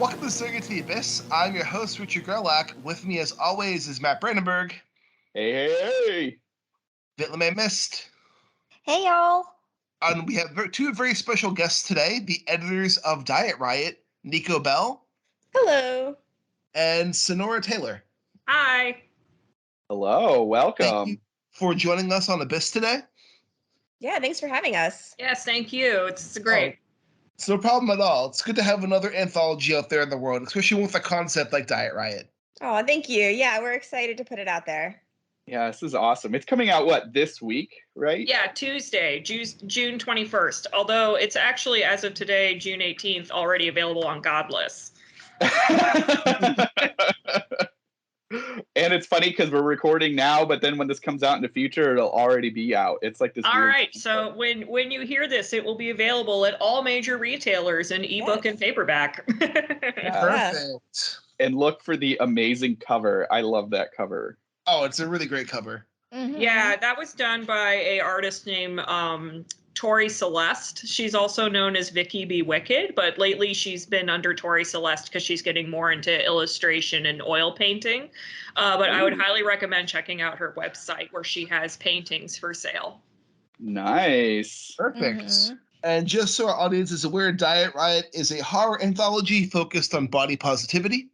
Welcome to Circuit to the Abyss. I'm your host, Richard Gerlach. With me, as always, is Matt Brandenburg. Hey. Vitlame Mist. Hey, y'all. And we have two very special guests today, the editors of Diet Riot, Nico Bell. Hello. And Sonora Taylor. Hi. Hello, welcome. Thank you for joining us on Abyss today. Yeah, thanks for having us. Yes, thank you. It's great. Oh, it's no problem at all. It's good to have another anthology out there in the world, especially with a concept like Diet Riot. Oh, thank you. Yeah, we're excited to put it out there. Yeah, this is awesome. It's coming out, this week, right? Yeah, Tuesday, June 21st. Although it's actually, as of today, June 18th, already available on Godless. And it's funny because we're recording now, but then when this comes out in the future, it'll already be out. It's like this. All right, so when you hear this, it will be available at all major retailers in ebook and paperback. Perfect. And look for the amazing cover. I love that cover. Oh, it's a really great cover. Mm-hmm. Yeah, that was done by an artist named Tori Celeste. She's also known as Vicky Be Wicked, but lately she's been under Tori Celeste because she's getting more into illustration and oil painting. But I would highly recommend checking out her website where she has paintings for sale. Nice. Perfect. Mm-hmm. And just so our audience is aware, Diet Riot is a horror anthology focused on body positivity.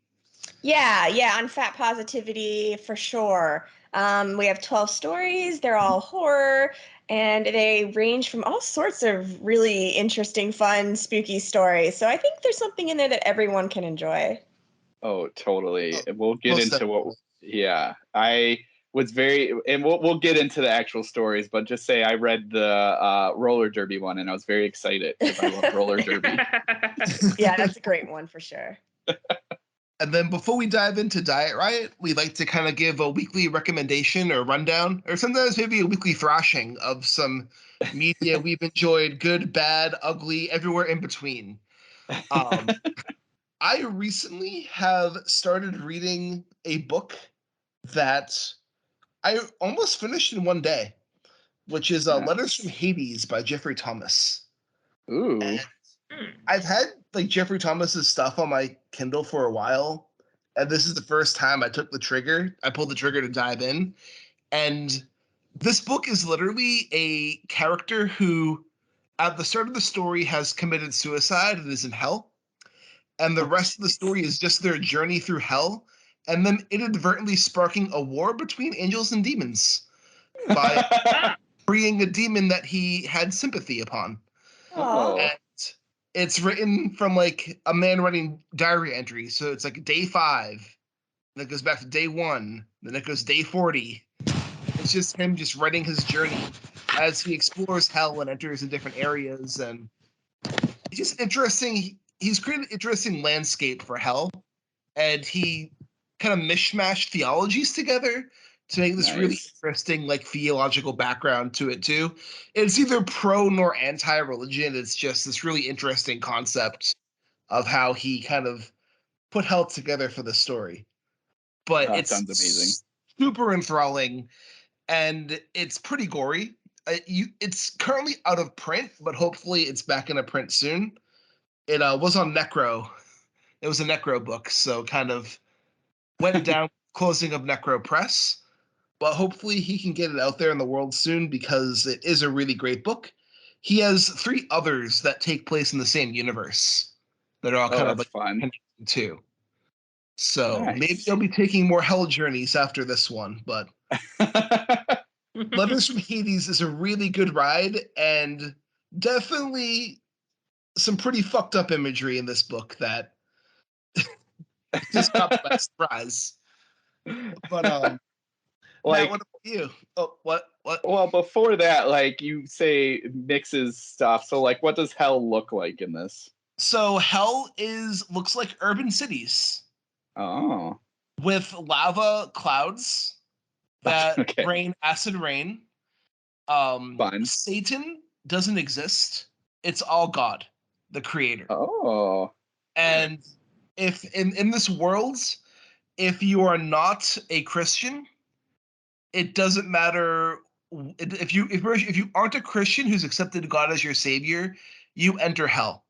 Yeah, on fat positivity for sure. We have 12 stories. They're all horror, and they range from all sorts of really interesting, fun, spooky stories. So I think there's something in there that everyone can enjoy. Oh, totally. We'll get most into definitely. what. Yeah, I was very, and we'll get into the actual stories. But just say I read the roller derby one, and I was very excited because I love roller derby. Yeah, that's a great one for sure. And then before we dive into Diet Riot, we like to kind of give a weekly recommendation or rundown, or sometimes maybe a weekly thrashing of some media we've enjoyed, good, bad, ugly, everywhere in between. I recently have started reading a book that I almost finished in one day, which is Letters from Hades by Jeffery Thomas. Ooh. And I've had like Jeffery Thomas's stuff on my Kindle for a while, and this is the first time I pulled the trigger to dive in. And this book is literally a character who, at the start of the story, has committed suicide and is in hell. And the rest of the story is just their journey through hell, and then inadvertently sparking a war between angels and demons by freeing a demon that he had sympathy upon. Oh. And it's written from like a man writing diary entries. So it's like day 5, then it goes back to day 1, then it goes day 40. It's just him just writing his journey as he explores hell and enters in different areas. And it's just interesting. He's created an interesting landscape for hell. And he kind of mishmashed theologies together to make this really interesting, like, theological background to it, too. It's neither pro nor anti-religion. It's just this really interesting concept of how he kind of put hell together for the story. But it sounds amazing. Super enthralling, and it's pretty gory. It's currently out of print, but hopefully it's back in a print soon. It was on Necro. It was a Necro book, so kind of went down closing of Necro Press. But hopefully he can get it out there in the world soon because it is a really great book. He has 3 others that take place in the same universe that are all kind of like fun too. So maybe he'll be taking more hell journeys after this one. But Letters from Hades is a really good ride, and definitely some pretty fucked up imagery in this book that just got by surprise. But like, Matt, what about you? Oh, what? Well, before that, like you say, mixes stuff. So, like, what does hell look like in this? So hell looks like urban cities. Oh. With lava clouds that rain acid rain. Fun. Satan doesn't exist. It's all God, the creator. Oh. And if in this world, if you are not a Christian, it doesn't matter if you aren't a Christian who's accepted God as your savior, you enter hell.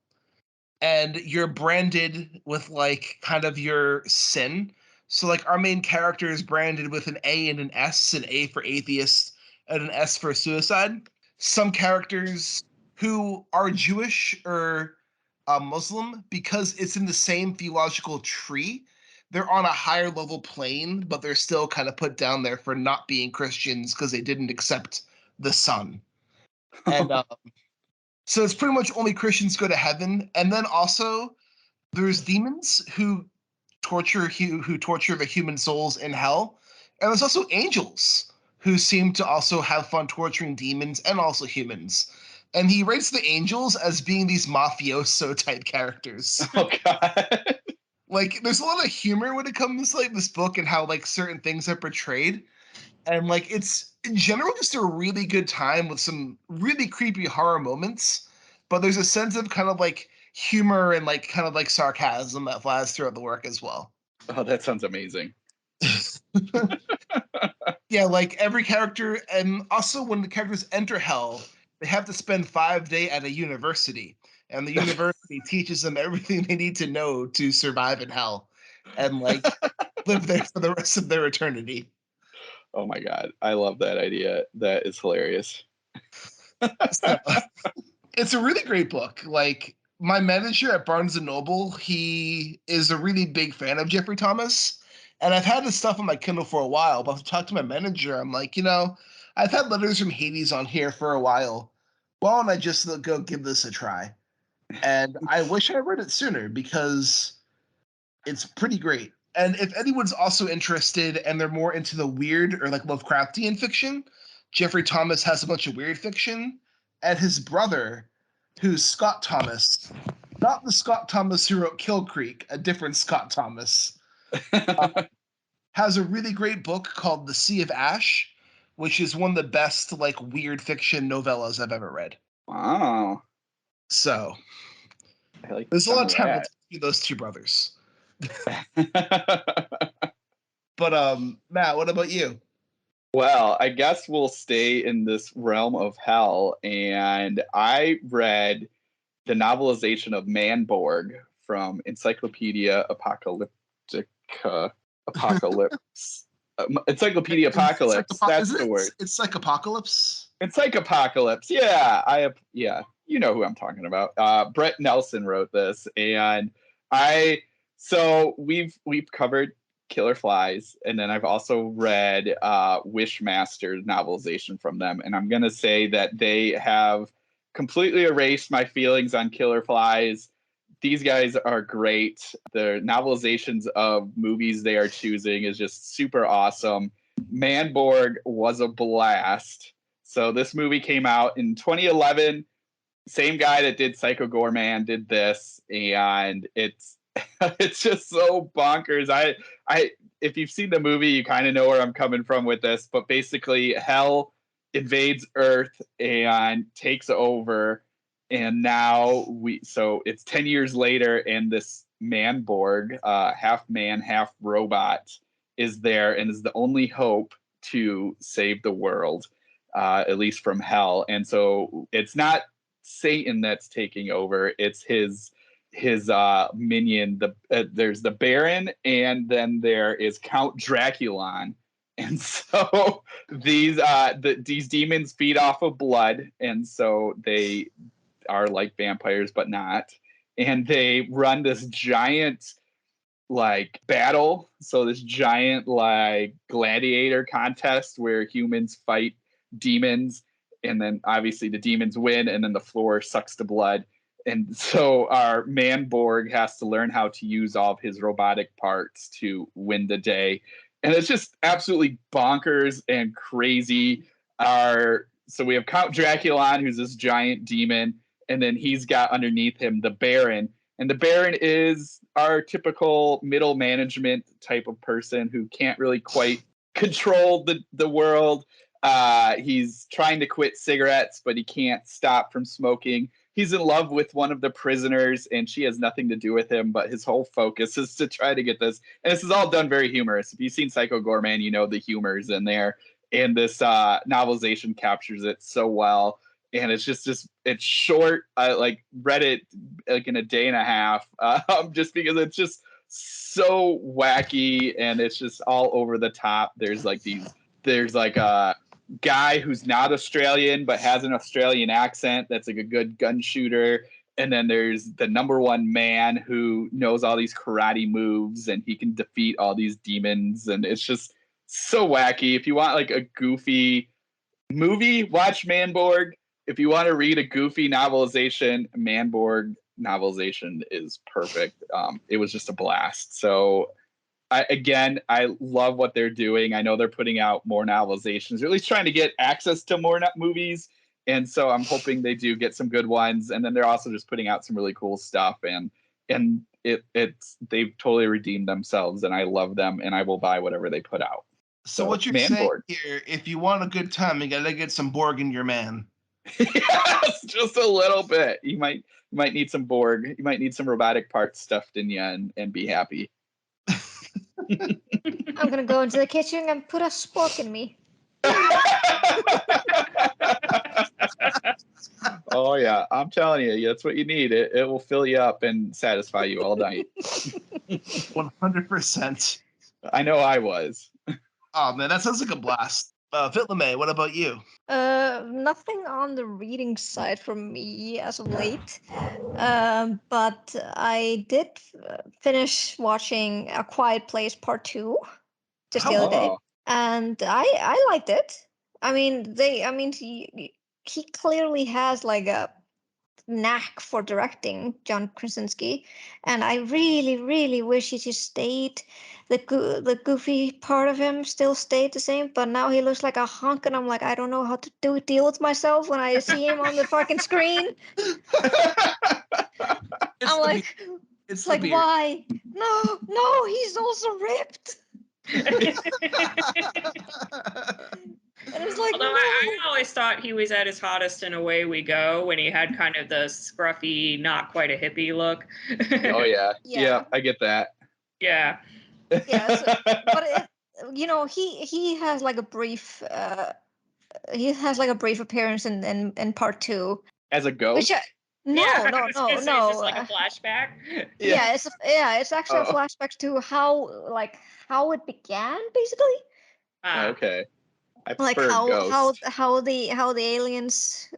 and you're branded with like kind of your sin. So like our main character is branded with an A and an S, an A for atheist and an S for suicide. Some characters who are Jewish or Muslim, because it's in the same theological tree, they're on a higher level plane, but they're still kind of put down there for not being Christians because they didn't accept the Son. And so it's pretty much only Christians go to heaven. And then also there's demons who torture the human souls in hell. And there's also angels who seem to also have fun torturing demons and also humans. And he rates the angels as being these mafioso type characters. Oh god. Like there's a lot of humor when it comes to like this book and how like certain things are portrayed. And like it's in general just a really good time with some really creepy horror moments. But there's a sense of kind of like humor and like kind of like sarcasm that flies throughout the work as well. Oh, that sounds amazing. Yeah, like every character, and also when the characters enter hell, they have to spend 5 days at a university, and the university teaches them everything they need to know to survive in hell, and like live there for the rest of their eternity. Oh my god, I love that idea. That is hilarious. So, it's a really great book. Like my manager at Barnes and Noble, he is a really big fan of Jeffery Thomas. And I've had his stuff on my Kindle for a while, but I've talked to my manager. I'm like, I've had Letters from Hades on here for a while. Why don't I just go give this a try? And I wish I read it sooner because it's pretty great. And if anyone's also interested and they're more into the weird or like Lovecraftian fiction, Jeffrey Thomas has a bunch of weird fiction. And his brother, who's Scott Thomas, not the Scott Thomas who wrote Kill Creek, a different Scott Thomas, has a really great book called The Sea of Ash, which is one of the best like weird fiction novellas I've ever read. Wow. So I like there's a lot of some talent between those two brothers. But Matt, what about you? Well, I guess we'll stay in this realm of hell. And I read the novelization of Manborg from Encyclopedia Apocalyptica. Apocalypse. Encyclopedia Apocalypse. That's the word. It's like Apocalypse. Encyclopocalypse. Yeah. You know who I'm talking about. Bret Nelson wrote this, and we've covered Killer Flies, and then I've also read Wishmaster novelization from them, and I'm gonna say that they have completely erased my feelings on Killer Flies. These guys are great. The novelizations of movies they are choosing is just super awesome. Manborg was a blast. So this movie came out in 2011. Same guy that did Psycho Goreman did this, and it's it's just so bonkers. I if you've seen the movie, you kind of know where I'm coming from with this, but basically hell invades Earth and takes over, and now it's 10 years later, and this Manborg, half man, half robot, is there and is the only hope to save the world, at least from hell. And so it's not Satan that's taking over; it's his minion. There's the Baron, and then there is Count Draculon. And so these demons feed off of blood, and so they are like vampires, but not. And they run this giant like battle. So this giant like gladiator contest where humans fight demons, and then obviously the demons win, and then the floor sucks the blood. And so our Manborg has to learn how to use all of his robotic parts to win the day. And it's just absolutely bonkers and crazy. So we have Count Draculon, who's this giant demon, and then he's got underneath him the Baron. And the Baron is our typical middle management type of person who can't really quite control the world. He's trying to quit cigarettes, but he can't stop from smoking. He's in love with one of the prisoners, and she has nothing to do with him, but his whole focus is to try to get this. And this is all done very humorous. If you've seen Psycho Goreman, you know the humor's in there. And this novelization captures it so well. and it's just it's short. I like read it like in a day and a half, just because it's just so wacky and it's just all over the top. There's like a guy who's not Australian but has an Australian accent that's like a good gun shooter. And then there's the number one man who knows all these karate moves and he can defeat all these demons. And it's just so wacky. If you want like a goofy movie, watch Manborg. If you want to read a goofy novelization, Manborg novelization is perfect. It was just a blast. So I love what they're doing. I know they're putting out more novelizations, or at least trying to get access to more movies. And so I'm hoping they do get some good ones. And then they're also just putting out some really cool stuff. And they've totally redeemed themselves, and I love them, and I will buy whatever they put out. So what you're saying here, if you want a good time, you gotta get some Borg in your man. Yes, just a little bit. You might need some Borg. You might need some robotic parts stuffed in you and be happy. I'm gonna go into the kitchen and put a spork in me. Oh yeah, I'm telling you, that's what you need. It will fill you up and satisfy you all night. 100%. I know I was. Oh man, that sounds like a blast. Vitlame, what about you? Nothing on the reading side for me as of late. But I did finish watching A Quiet Place Part 2 just the other day. And I liked it. I mean, he clearly has like a knack for directing, John Krasinski, and I really, really wish he just stayed. The goofy part of him still stayed the same, but now he looks like a hunk, and I'm like, I don't know how to deal with myself when I see him on the fucking screen. I'm like, it's like, why? No, he's also ripped. And it's like, although no. I always thought he was at his hottest in Away We Go when he had kind of the scruffy, not quite a hippie look. Oh yeah, I get that. Yeah. Yeah, but he has like a brief appearance in part 2 as a ghost. No. It's just like a flashback. Yeah, it's actually a flashback to how it began, basically. Okay. Like how the aliens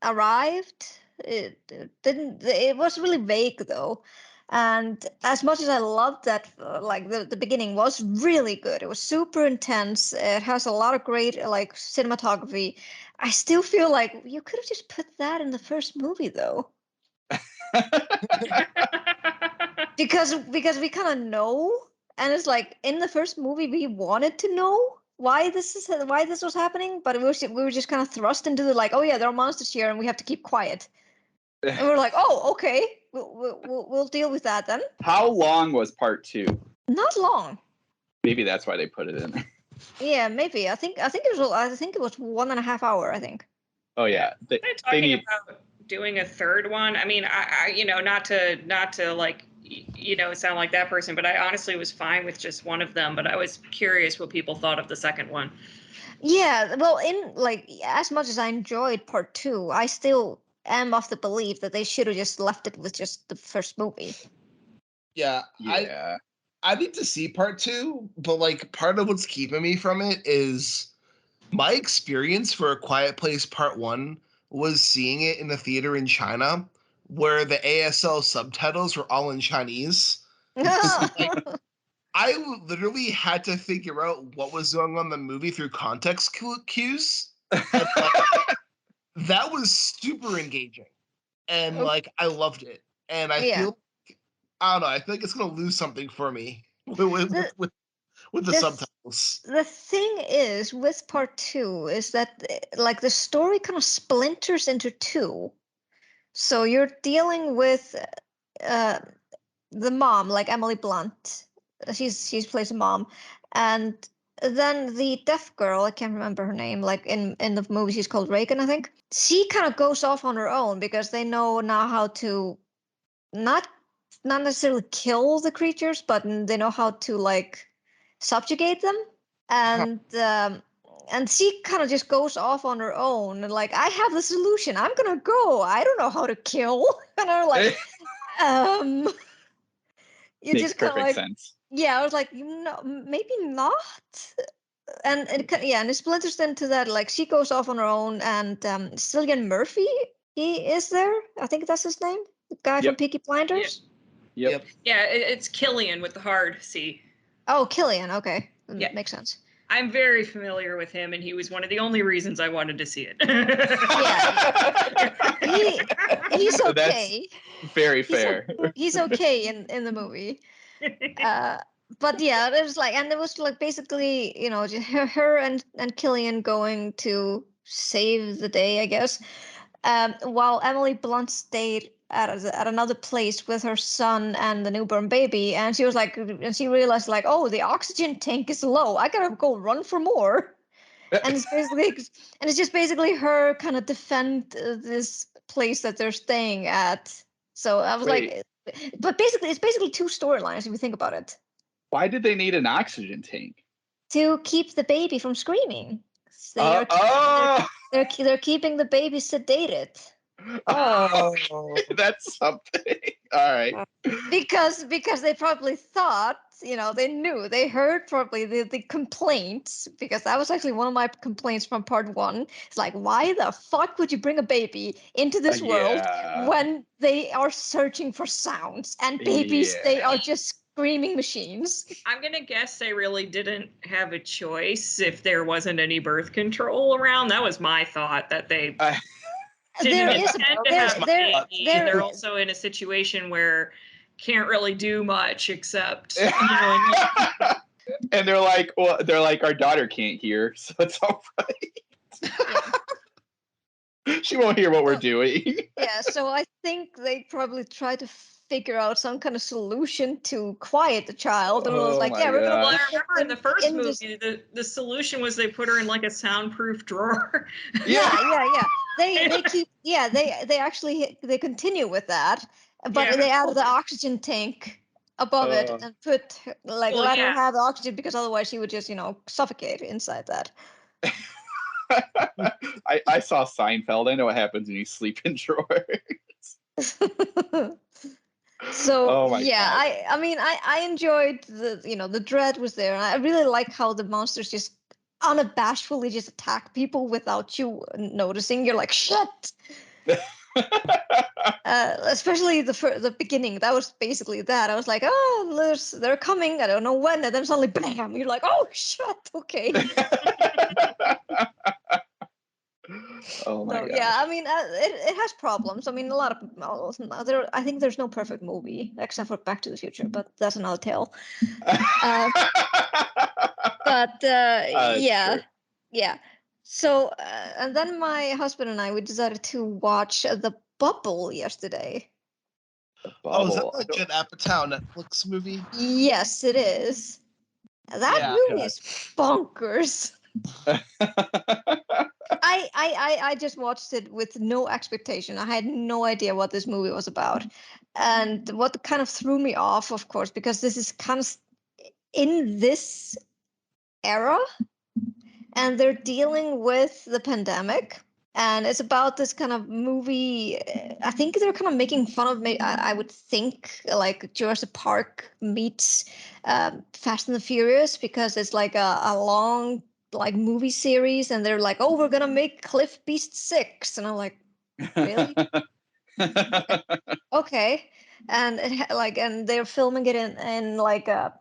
arrived. It was really vague though, and as much as I loved that, like the beginning was really good. It was super intense. It has a lot of great like cinematography. I still feel like you could have just put that in the first movie though. because we kind of know, and it's like in the first movie we wanted to know why this was happening, but we were just kind of thrust into the like, oh yeah, there are monsters here and we have to keep quiet. And we're like, oh, okay, we'll deal with that then. How long was part 2? Not long. Maybe that's why they put it in. Yeah, maybe. I think it was 1.5 hours. I think. Oh yeah, they're talking about doing a third one. I mean, I not to like sound like that person, but I honestly was fine with just one of them. But I was curious what people thought of the second one. Yeah, well, in like as much as I enjoyed part 2, I still am of the belief that they should have just left it with just the first movie. Yeah. I need to see part 2, but like part of what's keeping me from it is my experience for A Quiet Place Part 1 was seeing it in the theater in China, where the ASL subtitles were all in Chinese. Like, I literally had to figure out what was going on in the movie through context cues. And, like, that was super engaging, and like I loved it. And I feel, I don't know, I feel like it's gonna lose something for me with the subtitles. The thing is with part 2 is that like the story kind of splinters into 2. So you're dealing with the mom, like Emily Blunt. She's plays a mom, and then the deaf girl, I can't remember her name, like in the movie she's called Reagan, I think. She kind of goes off on her own because they know now how to not necessarily kill the creatures, but they know how to like subjugate them. And and she kind of just goes off on her own and like, I have the solution. I'm gonna go. I don't know how to kill. And I'm like, you Makes just kind of perfect like, sense. yeah, I was like, maybe not. And and it splinters into that. Like she goes off on her own, and Cillian Murphy, he is there. I think that's his name. The guy from Peaky Blinders. Yep. Yeah, it's Killian with the hard C. Oh, Killian. Okay, Yeah. Makes sense. I'm very familiar with him, and he was one of the only reasons I wanted to see it. He's okay. That's very fair. He's okay in the movie. But yeah, it was like, and it was like basically, just her and Killian going to save the day, I guess. While Emily Blunt stayed at another place with her son and the newborn baby, and she was like, and she realized like, oh, the oxygen tank is low. I gotta go run for more. And it's just basically her kind of defend this place that they're staying at. So I was like, but basically, it's basically two storylines if you think about it. Why did they need an oxygen tank? To keep the baby from screaming. They're keeping the baby sedated. Oh, that's something. All right. Because they probably thought, they heard probably the complaints, because that was actually one of my complaints from part 1. It's like, why the fuck would you bring a baby into this world when they are searching for sounds and babies, they are just screaming machines? I'm going to guess they really didn't have a choice if there wasn't any birth control around. That was my thought, that they didn't intend to have a baby. They're also in a situation where can't really do much except, and they're like, our daughter can't hear, so it's all right. She won't hear what we're doing. Yeah, so I think they probably tried to figure out some kind of solution to quiet the child. And it was like, we're going to... Well, I remember in the first movie, the solution was they put her in like a soundproof drawer. Yeah. They keep, they actually, they continue with that, but they added the oxygen tank above it and put, let her have the oxygen, because otherwise she would just, suffocate inside that. I saw Seinfeld. I know what happens when you sleep in drawers. So God. I mean I enjoyed the dread was there, and I really like how the monsters just unabashedly just attack people without you noticing. You're like, shit. Especially the beginning, that was basically that. I was like, oh, they're coming, I don't know when, and then suddenly bam, you're like, oh shit, okay. Oh my God. Yeah, I mean, it has problems. I mean, a lot of I think there's no perfect movie except for Back to the Future, but that's another tale. Yeah. So, and then my husband and I, we decided to watch The Bubble yesterday. Oh, is that the Judd Apatow Netflix movie? Yes, it is. That movie is bonkers. I just watched it with no expectation. I had no idea what this movie was about. And what kind of threw me off, of course, because this is kind of in this era, and they're dealing with the pandemic. And it's about this kind of movie. I think they're kind of making fun of me. I would think like Jurassic Park meets Fast and the Furious, because it's like a long like movie series, and they're like, oh, we're gonna make Cliff Beast 6, and I'm like, really? Okay. And and they're filming it in like a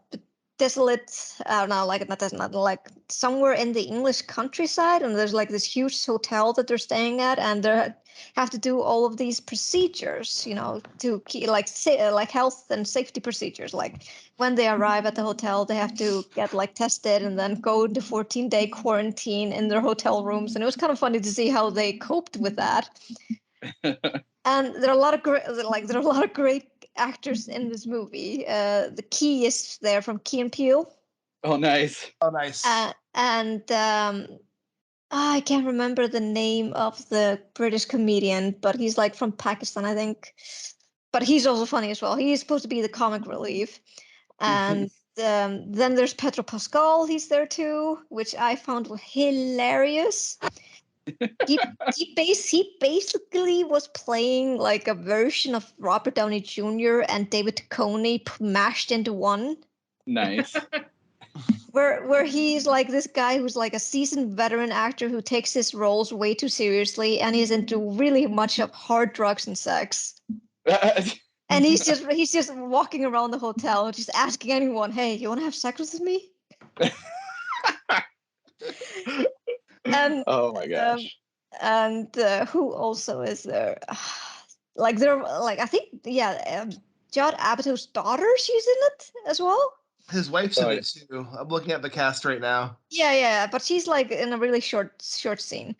desolate, like somewhere in the English countryside, and there's like this huge hotel that they're staying at, and they have to do all of these procedures, to keep like health and safety procedures. Like when they arrive at the hotel, they have to get like tested and then go into 14-day quarantine in their hotel rooms, and it was kind of funny to see how they coped with that. And there are a lot of great actors in this movie. The Key is there from Key and Peele. Oh, nice. And I can't remember the name of the British comedian, but he's like from Pakistan, I think. But he's also funny as well. He is supposed to be the comic relief. And then there's Pedro Pascal. He's there too, which I found hilarious. He basically was playing like a version of Robert Downey Jr. and David Duchovny mashed into one. Nice. Where he's like this guy who's like a seasoned veteran actor who takes his roles way too seriously, and he's into really much of hard drugs and sex. And he's just walking around the hotel, just asking anyone, "Hey, you want to have sex with me?" And oh my gosh. And who also is there? Like they're like I think Judd Apatow's daughter. She's in it as well. His wife's in it too. I'm looking at the cast right now. Yeah, but she's like in a really short scene.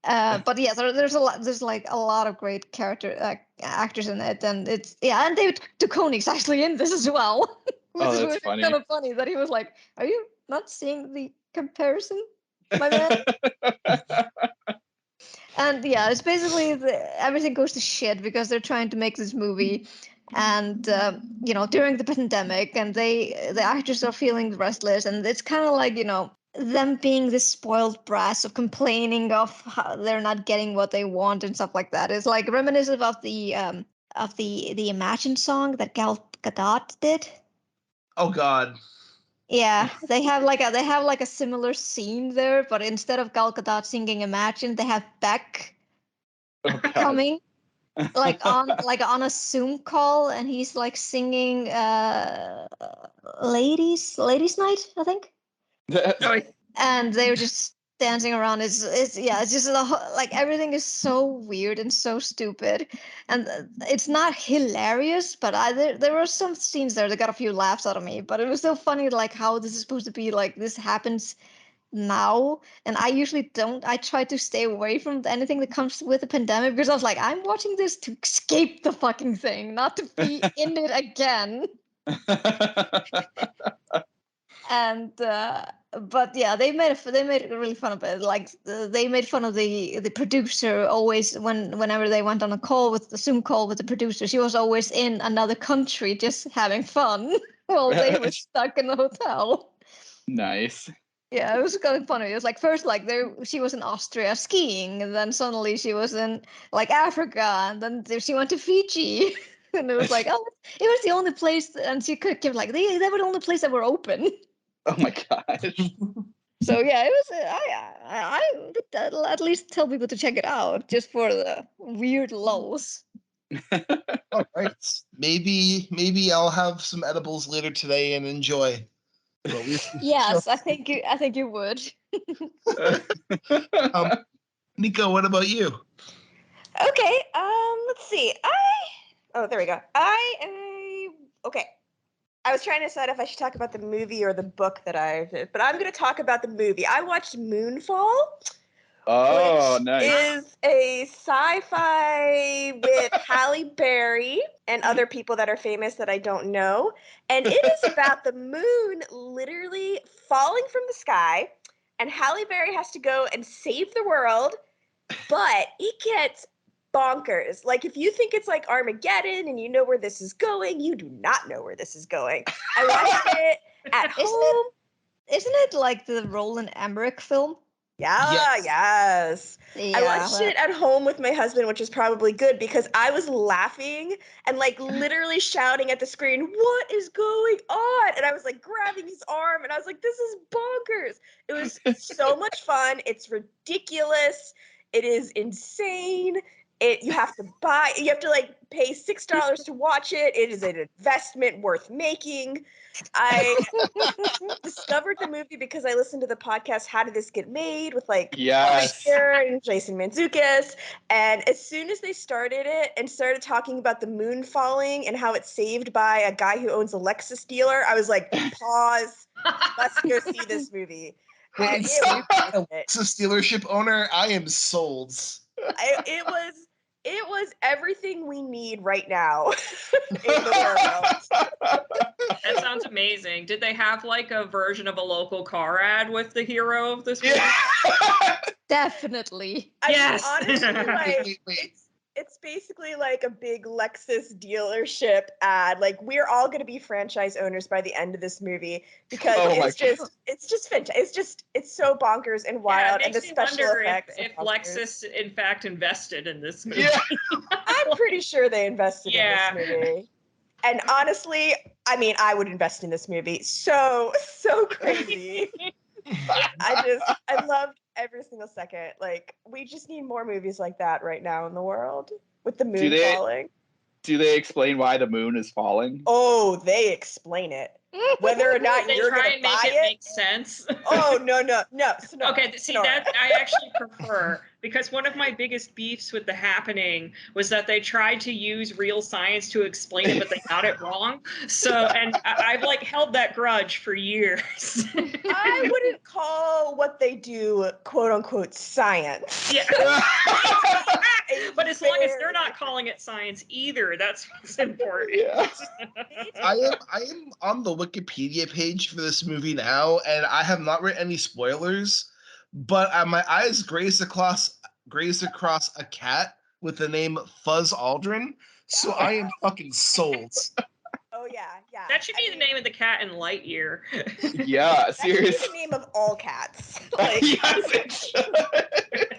But yeah, there's a lot. There's like a lot of great actors in it, and and David Duchovny's actually in this as well. Oh, that's funny. Kind of funny that he was like, "Are you not seeing the comparison, my man?" And yeah, it's basically everything goes to shit because they're trying to make this movie, and during the pandemic, and the actors are feeling restless, and it's kind of like them being this spoiled brats of complaining of how they're not getting what they want and stuff like that. It's like reminiscent of the Imagine song that Gal Gadot did. Oh God. Yeah, they have like a similar scene there, but instead of Gal Gadot singing Imagine, they have Beck coming like on a Zoom call, and he's like singing Ladies Night, I think. And they were just dancing around. It's just like everything is so weird and so stupid, and it's not hilarious. But there were some scenes there that got a few laughs out of me. But it was so funny, like how this is supposed to be like this happens now, and I usually don't. I try to stay away from anything that comes with the pandemic because I was like, I'm watching this to escape the fucking thing, not to be in it again. And but yeah, they made really fun of it. Like they made fun of the producer always whenever they went on a call with the Zoom call with the producer. She was always in another country just having fun while they were stuck in the hotel. Nice. Yeah, it was kind of funny. It was like first she was in Austria skiing, and then suddenly she was in like Africa, and then she went to Fiji. And it was like, oh, it was the only place, and she could give like they were the only place that were open. Oh my gosh. So yeah, it was. I would at least tell people to check it out just for the weird lulls. All right, maybe I'll have some edibles later today and enjoy. Yes, I think you would. Nico, what about you? Okay, let's see. There we go. Okay. I was trying to decide if I should talk about the movie or the book but I'm going to talk about the movie. I watched Moonfall. Oh, which nice. is a sci-fi with Halle Berry and other people that are famous that I don't know. And it is about the moon literally falling from the sky, and Halle Berry has to go and save the world, but it gets bonkers. Like, if you think it's like Armageddon and you know where this is going, you do not know where this is going. I watched it at home. Isn't it like the Roland Emmerich film? Yeah, yes. I watched it at home with my husband, which is probably good because I was laughing and like literally shouting at the screen, "What is going on?" And I was like grabbing his arm and I was like, "This is bonkers." It was so much fun. It's ridiculous. It is insane. You have to like pay $6 to watch it. It is an investment worth making. I discovered the movie because I listened to the podcast How Did This Get Made with like and Jason Mantzoukas, and as soon as they started it and started talking about the moon falling and how it's saved by a guy who owns a Lexus dealer, I was like, pause, let's go see this movie. And a Lexus dealership owner, I am sold. It was everything we need right now in the world. That sounds amazing. Did they have like a version of a local car ad with the hero of this movie? Definitely. I mean, honestly, like, wait. It's basically like a big Lexus dealership ad. Like, we're all going to be franchise owners by the end of this movie because it's just fantastic. It's so bonkers and wild, and the special effects. If Lexus in fact invested in this movie. Yeah. I'm pretty sure they invested in this movie. And honestly, I mean, I would invest in this movie. So crazy. I loved every single second. Like, we just need more movies like that right now in the world with the moon falling. Do they explain why the moon is falling? Oh, they explain it. Whether or not you're going to buy it. Make sense. Oh, no. Sonora, Okay, see, that I actually prefer, because one of my biggest beefs with The Happening was that they tried to use real science to explain it, but they got it wrong. So, and I've like held that grudge for years. I wouldn't call what they do, quote unquote, science. Yeah. But as long as they're not calling it science either, that's what's important. Yeah. I am on the Wikipedia page for this movie now, and I have not read any spoilers, but my eyes grazed across a cat with the name Fuzz Aldrin, so I am fucking sold. Oh yeah. That should be the name of the cat in Lightyear. Yeah, seriously. That should be the name of all cats. Like, yes, it should.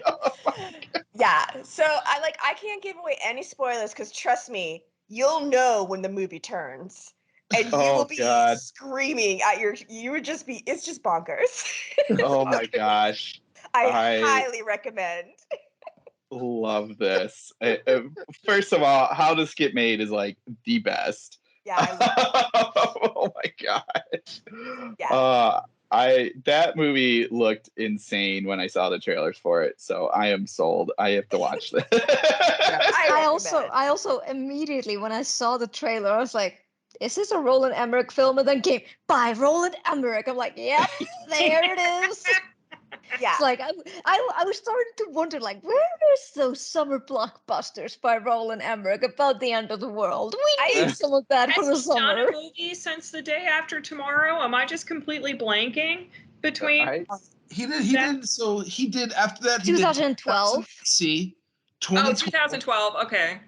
Oh my God. Yeah, so I can't give away any spoilers because trust me, you'll know when the movie turns, and you will be screaming at it's just bonkers. Oh my gosh. I highly recommend. Love this. First of all, how this get made is like the best. Yeah, I love it. Oh my gosh. Yeah. That movie looked insane when I saw the trailers for it, so I am sold. I have to watch this. I also immediately when I saw the trailer, I was like, is this a Roland Emmerich film? And then came by Roland Emmerich. I'm like, yep, there it is. Yeah. It's like I was starting to wonder, like, where is those summer blockbusters by Roland Emmerich about the end of the world? We need some of that for the summer. Has he done a movie since The Day After Tomorrow? Am I just completely blanking between? He did. So he did after that. He 2012. See, 2012. Okay.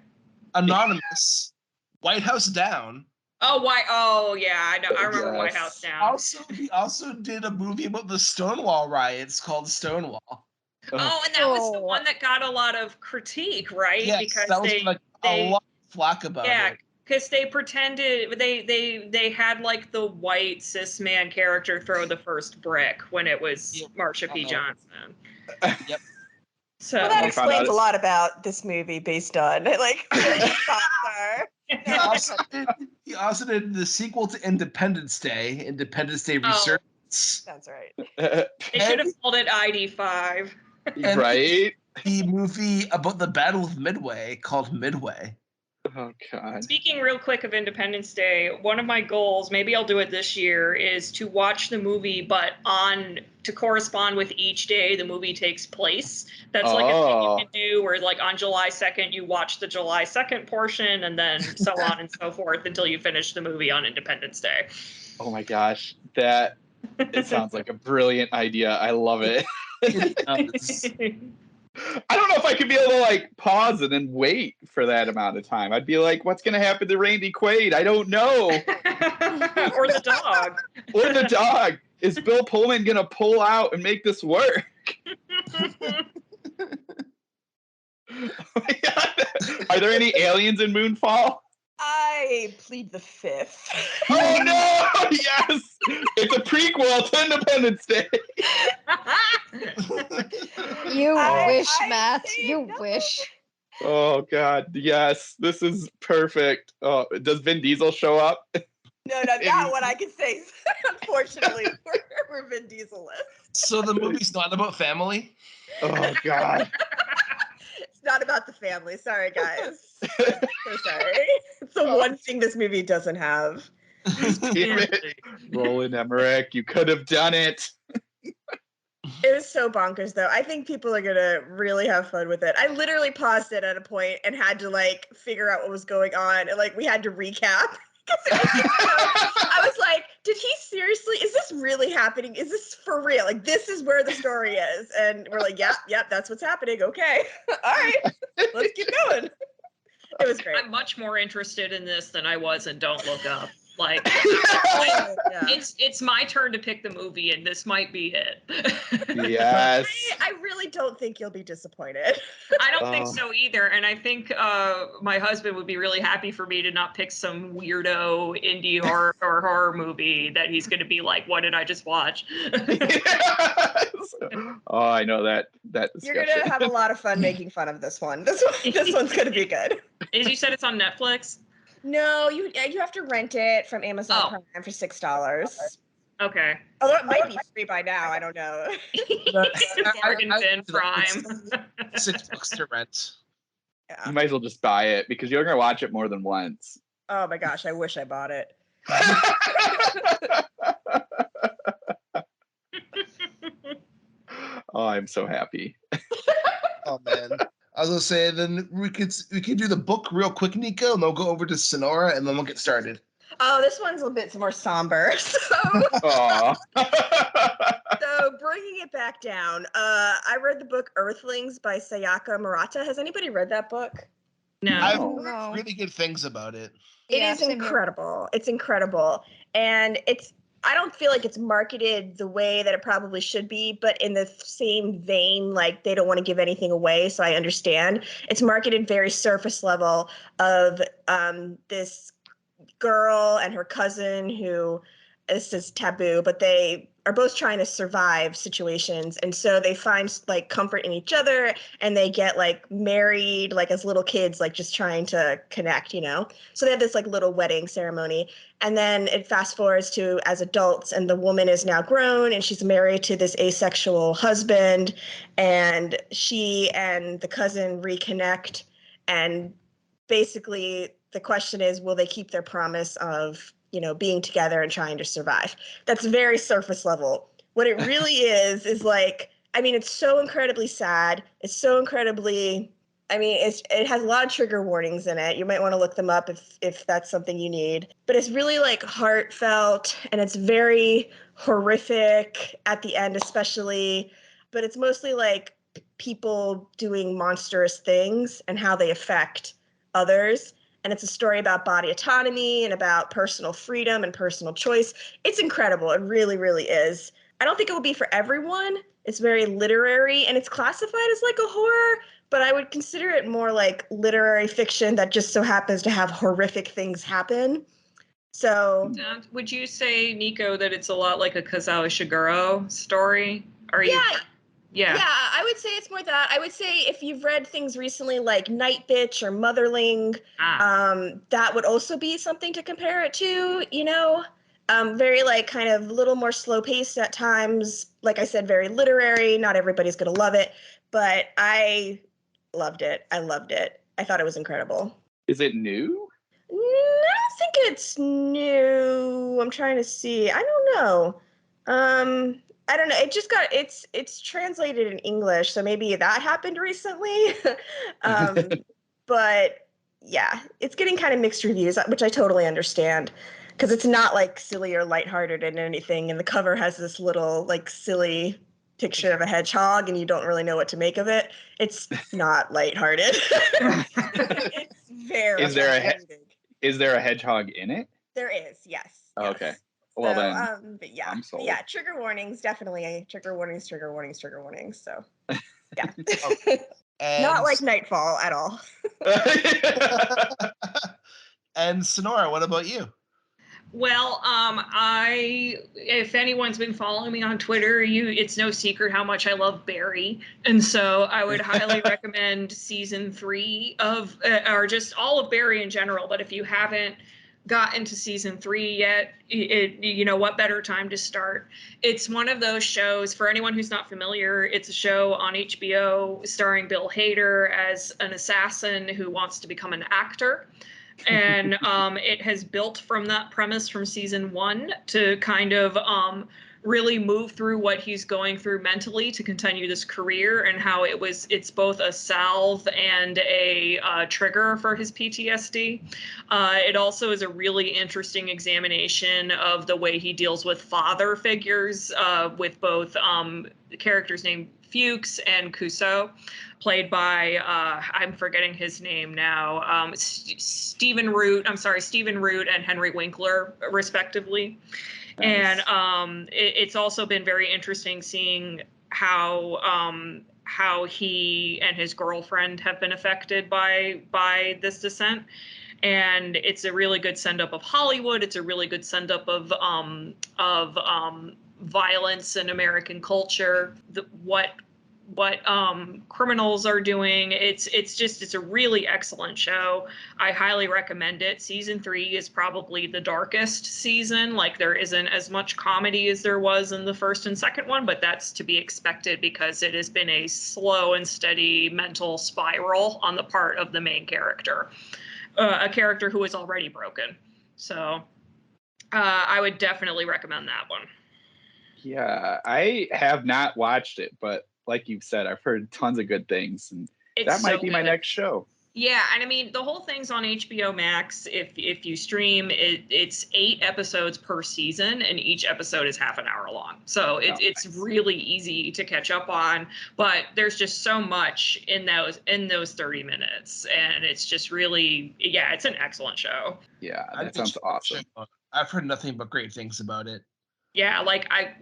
Anonymous, White House Down. Oh yeah, I know. I remember White House Down. He also did a movie about the Stonewall riots called Stonewall. Oh, and that was the one that got a lot of critique, right? Yes, because that was a lot of flack about it. Yeah, because they pretended they had like the white cis man character throw the first brick when it was Marsha P. Johnson. Yep. So that explains a lot about this movie based on like He also did the sequel to Independence Day Resurgence. That's right. They should have called it ID5. Right? The movie about the Battle of Midway called Midway. Oh, God. Speaking real quick of Independence Day, one of my goals, maybe I'll do it this year, is to watch the movie, but to correspond with each day the movie takes place. That's like a thing you can do where, like, on July 2nd, you watch the July 2nd portion, and then so on and so forth until you finish the movie on Independence Day. Oh, my gosh. It sounds like a brilliant idea. I love it. I don't know if I could be able to like pause and then wait for that amount of time. I'd be like, what's going to happen to Randy Quaid? I don't know. Or the dog. Or the dog. Is Bill Pullman going to pull out and make this work? Oh my God. Are there any aliens in Moonfall? I plead the fifth. Oh no! Yes! It's a prequel to Independence Day. You wish, Matt. You wish. Oh God, yes. This is perfect. Oh, does Vin Diesel show up? No, that one I can say. Unfortunately, we're Vin Diesel-less. So the movie's not about family? Oh God. It's not about the family. Sorry, guys. So sorry. It's the one thing this movie doesn't have. Damn it. Roland Emmerich, you could have done it. It was so bonkers, though. I think people are going to really have fun with it. I literally paused it at a point and had to, like, figure out what was going on. And, like, we had to recap. I was like, did he seriously, is this really happening? Is this for real? Like, this is where the story is. And we're like, yep, that's what's happening. Okay. All right, let's keep going. It was great. I'm much more interested in this than I was in Don't Look Up. Like, Yeah. it's my turn to pick the movie, and this might be it. Yes. I really don't think you'll be disappointed. I don't think so either, and I think my husband would be really happy for me to not pick some weirdo indie horror movie that he's going to be like, "What did I just watch?" Yes. Oh, I know that You're discussion. gonna have a lot of fun making fun of this one. This one's gonna be good. As you said, it's on Netflix. No, you have to rent it from Amazon Prime for $6. Okay. Although it might be free by now, I don't know. Bargain bin Prime. $6 to rent. Yeah. You might as well just buy it because you're gonna watch it more than once. Oh my gosh, I wish I bought it. Oh, I'm so happy. Oh man. I was gonna say then we could do the book real quick, Nico, and then we'll go over to Sonora and then we'll get started. Oh, this one's a bit more somber. So bringing it back down. I read the book Earthlings by Sayaka Murata. Has anybody read that book? No. I've No. heard really good things about it. It Yeah, is same here. incredible. It's incredible. And I don't feel like it's marketed the way that it probably should be, but in the same vein, like they don't want to give anything away, so I understand. It's marketed very surface level of this girl and her cousin who, this is taboo, but they are both trying to survive situations, and so they find like comfort in each other, and they get like married like as little kids, like just trying to connect, you know. So they have this like little wedding ceremony, and then it fast forwards to as adults, and the woman is now grown and she's married to this asexual husband, and she and the cousin reconnect, and basically the question is, will they keep their promise of, you know, being together and trying to survive? That's very surface level. What it really is like, I mean, it's so incredibly sad. It's so incredibly, I mean, it has a lot of trigger warnings in it. You might want to look them up if that's something you need. But it's really like heartfelt, and it's very horrific at the end, especially. But it's mostly like people doing monstrous things and how they affect others. And it's a story about body autonomy and about personal freedom and personal choice. It's incredible. It really, really is. I don't think it will be for everyone. It's very literary, and it's classified as like a horror, but I would consider it more like literary fiction that just so happens to have horrific things happen. So Would you say, Nico, that it's a lot like a Kazuo Ishiguro story? Yeah, I would say it's more that. I would say if you've read things recently like Night Bitch or Motherling, that would also be something to compare it to, you know? Very like kind of a little more slow paced at times. Like I said, very literary. Not everybody's going to love it, but I loved it. I loved it. I thought it was incredible. Is it new? I don't think it's new. I'm trying to see. I don't know. I don't know. It just got it's translated in English, so maybe that happened recently. But yeah, it's getting kind of mixed reviews, which I totally understand, because it's not like silly or lighthearted and anything. And the cover has this little like silly picture of a hedgehog, and you don't really know what to make of it. It's not lighthearted. It's very. Is there a hedgehog in it? There is, yes. Oh, okay. Well, then, but yeah, I'm sold. yeah, trigger warnings, definitely trigger warnings. So, yeah, not like Nightfall at all. And Sonora, what about you? Well, if anyone's been following me on Twitter, it's no secret how much I love Barry. And so I would highly recommend season 3 of, or just all of Barry in general. But if you haven't gotten to season 3 yet, you know, what better time to start? It's one of those shows, for anyone who's not familiar, it's a show on HBO starring Bill Hader as an assassin who wants to become an actor. And it has built from that premise from season 1 to kind of really move through what he's going through mentally to continue this career, and how it's both a salve and a trigger for his PTSD. It also is a really interesting examination of the way he deals with father figures, with both characters named Fuchs and Kuso, played by I'm forgetting his name now, Stephen Root and Henry Winkler, respectively. Nice. And it's also been very interesting seeing how he and his girlfriend have been affected by this descent. And it's a really good send-up of Hollywood. It's a really good send-up of violence in American culture. What criminals are doing. It's a really excellent show. I highly recommend it. Season 3 is probably the darkest season. Like, there isn't as much comedy as there was in the first and second one, but that's to be expected because it has been a slow and steady mental spiral on the part of the main character, a character who is already broken. So I would definitely recommend that one. Yeah, I have not watched it, but like you've said, I've heard tons of good things, and that might be my next show. Yeah, and I mean, the whole thing's on HBO Max. If you stream it, it's 8 episodes per season, and each episode is half an hour long. So it's really easy to catch up on. But there's just so much in those 30 minutes, and it's just really, yeah, it's an excellent show. Yeah, that sounds awesome. I've heard nothing but great things about it. Yeah, like I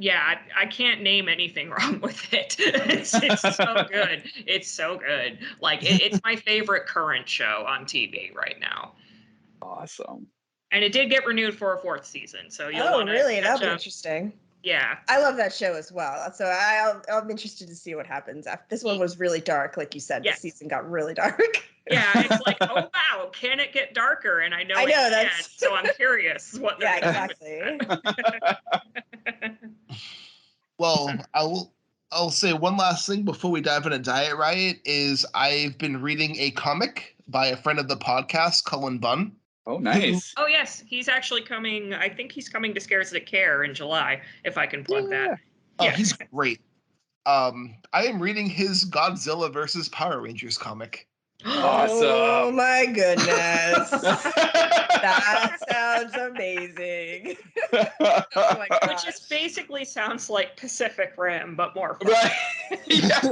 can't name anything wrong with it. It's so good. It's so good. Like it's my favorite current show on TV right now. Awesome. And it did get renewed for a 4th season, so you'll want to. Really? That'll be interesting. Yeah, I love that show as well. So I'm interested to see what happens. This one was really dark, like you said. Yes. This season got really dark. Yeah, it's like, oh wow, can it get darker? And I know it can, so I'm curious what. Yeah, exactly. Well, I'll say one last thing before we dive into Diet Riot is I've been reading a comic by a friend of the podcast, Cullen Bunn. Oh, nice. Oh, yes. He's actually coming. I think he's coming to Scares That Care in July, if I can plug that. Oh, yeah. He's great. I am reading his Godzilla versus Power Rangers comic. Awesome. Oh, my goodness. That sounds amazing. Oh, my gosh. Which just basically sounds like Pacific Rim, but more fun. Right. Yes.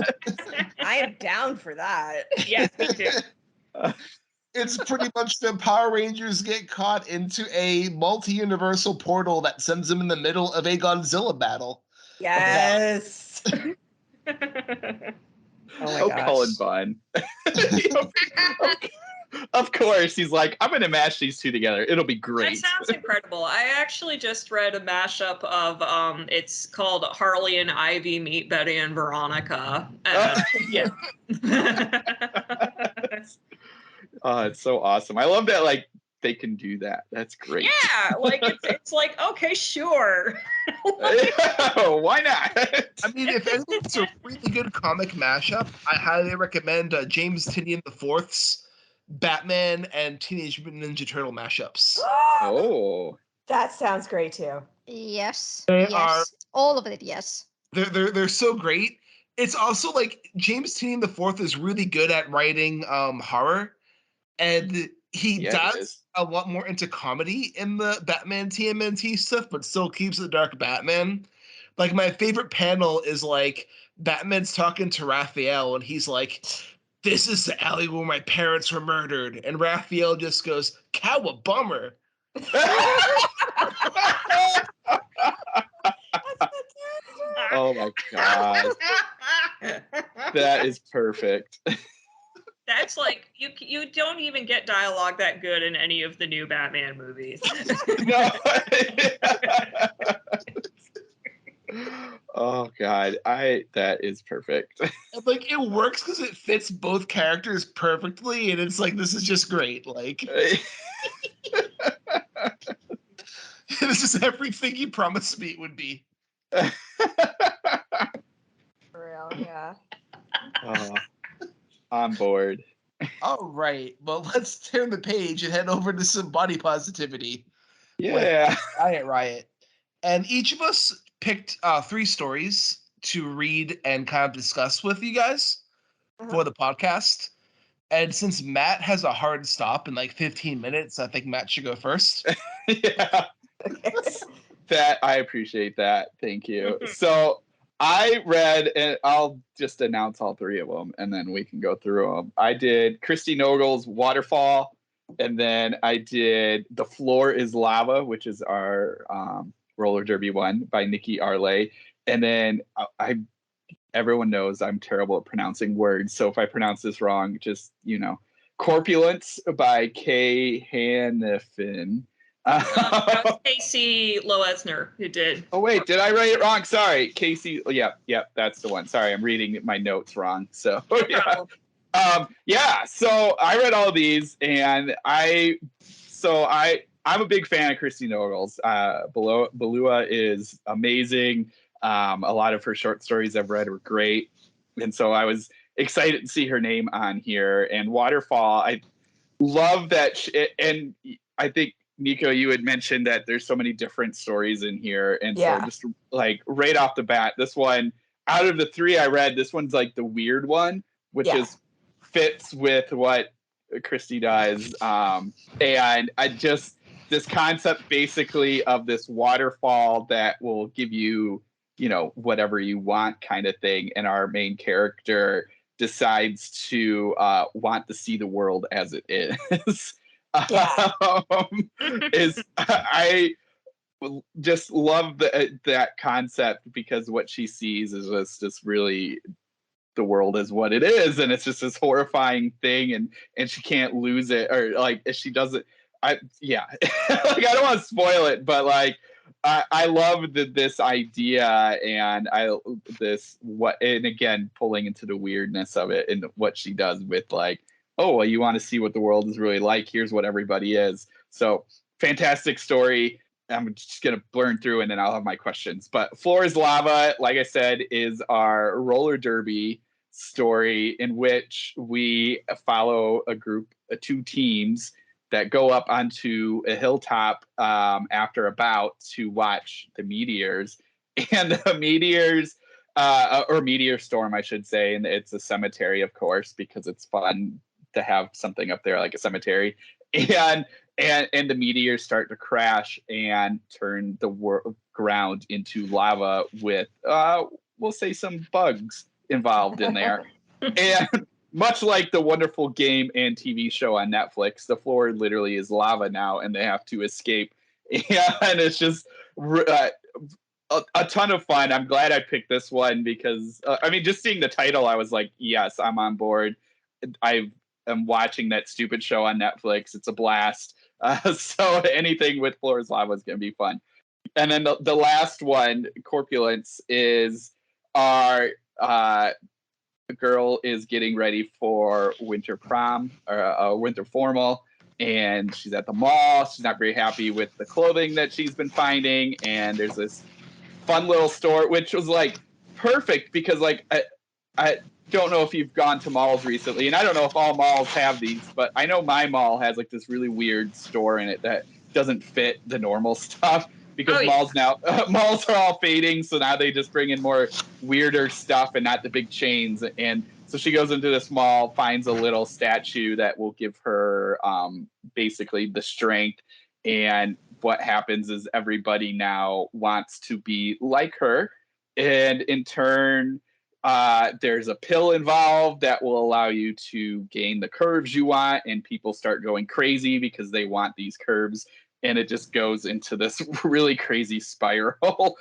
I am down for that. Yes, me too. It's pretty much the Power Rangers get caught into a multi-universal portal that sends them in the middle of a Godzilla battle. Yes. Oh, Cullen Bunn. Of course, he's like, I'm going to mash these two together. It'll be great. That sounds incredible. I actually just read a mashup of, it's called Harley and Ivy Meet Betty and Veronica. Yeah. Oh, it's so awesome. I love that, like, they can do that. That's great. Yeah, like, it's like, okay, sure. Why not? I mean, if it's a really good comic mashup, I highly recommend James Tynion IV's Batman and Teenage Mutant Ninja Turtle mashups. Oh. That sounds great, too. Yes. They are. All of it, yes. They're so great. It's also, like, James Tynion IV is really good at writing horror. And he does a lot more into comedy in the Batman TMNT stuff, but still keeps the dark Batman. Like, my favorite panel is, like, Batman's talking to Raphael, and he's like, this is the alley where my parents were murdered. And Raphael just goes, cow, bummer. Oh, my God. That is perfect. That's like, you don't even get dialogue that good in any of the new Batman movies. No. Oh, God. That is perfect. Like, it works because it fits both characters perfectly, and it's like, this is just great. Like, this is everything you promised me it would be. For real, yeah. On board. All right. Well, let's turn the page and head over to some body positivity. Yeah. Diet Riot. And each of us picked 3 stories to read and kind of discuss with you guys for the podcast. And since Matt has a hard stop in like 15 minutes, I think Matt should go first. Yeah. That I appreciate that. Thank you. So I read, and I'll just announce all 3 of them, and then we can go through them. I did Christy Nogel's Waterfall, and then I did The Floor is Lava, which is our roller derby one by Nikki Arlay. And then everyone knows I'm terrible at pronouncing words, so if I pronounce this wrong, just, Corpulence by Kay Hannafin. That's Casey Loesner who did. Oh wait, did I write it wrong? Sorry, Casey. Yeah, that's the one. Sorry, I'm reading my notes wrong. So So I read all these, and I'm a big fan of Christy Nogel's. Balua is amazing. A lot of her short stories I've read were great, and so I was excited to see her name on here. And Waterfall, I love that, and I think, Nico, you had mentioned that there's so many different stories in here. And so just like right off the bat, this one, out of the 3 I read, this one's like the weird one, which fits with what Christy does. And I just, this concept basically of this waterfall that will give you, whatever you want kind of thing. And our main character decides to want to see the world as it is. I just love that concept, because what she sees is just really the world is what it is, and it's just this horrifying thing, and she can't lose it, or like if she doesn't, like I don't want to spoil it, but like I love this idea, and and again pulling into the weirdness of it and what she does with like, oh, well, you want to see what the world is really like, here's what everybody is. So fantastic story. I'm just going to burn through and then I'll have my questions. But Floor is Lava, like I said, is our roller derby story in which we follow a group, 2 teams that go up onto a hilltop after a bout to watch the meteors. And the meteors, or meteor storm, I should say, and it's a cemetery, of course, because it's fun to have something up there like a cemetery, and the meteors start to crash and turn the ground into lava with we'll say some bugs involved in there. And much like the wonderful game and TV show on Netflix, the floor literally is lava now, and they have to escape. And it's just a ton of fun. I'm glad I picked this one because just seeing the title, I was like, yes, I'm on board. I am watching that stupid show on Netflix. It's a blast. So anything with Floor is Lava is going to be fun. And then the last one, Corpulence, is our girl is getting ready for winter prom or winter formal, and she's at the mall. She's not very happy with the clothing that she's been finding, and there's this fun little store, which was like perfect because like I don't know if you've gone to malls recently, and I don't know if all malls have these, but I know my mall has like this really weird store in it that doesn't fit the normal stuff because malls are all fading, so now they just bring in more weirder stuff and not the big chains. And so she goes into this mall, finds a little statue that will give her basically the strength, and what happens is everybody now wants to be like her, and in turn there's a pill involved that will allow you to gain the curves you want, and people start going crazy because they want these curves, and it just goes into this really crazy spiral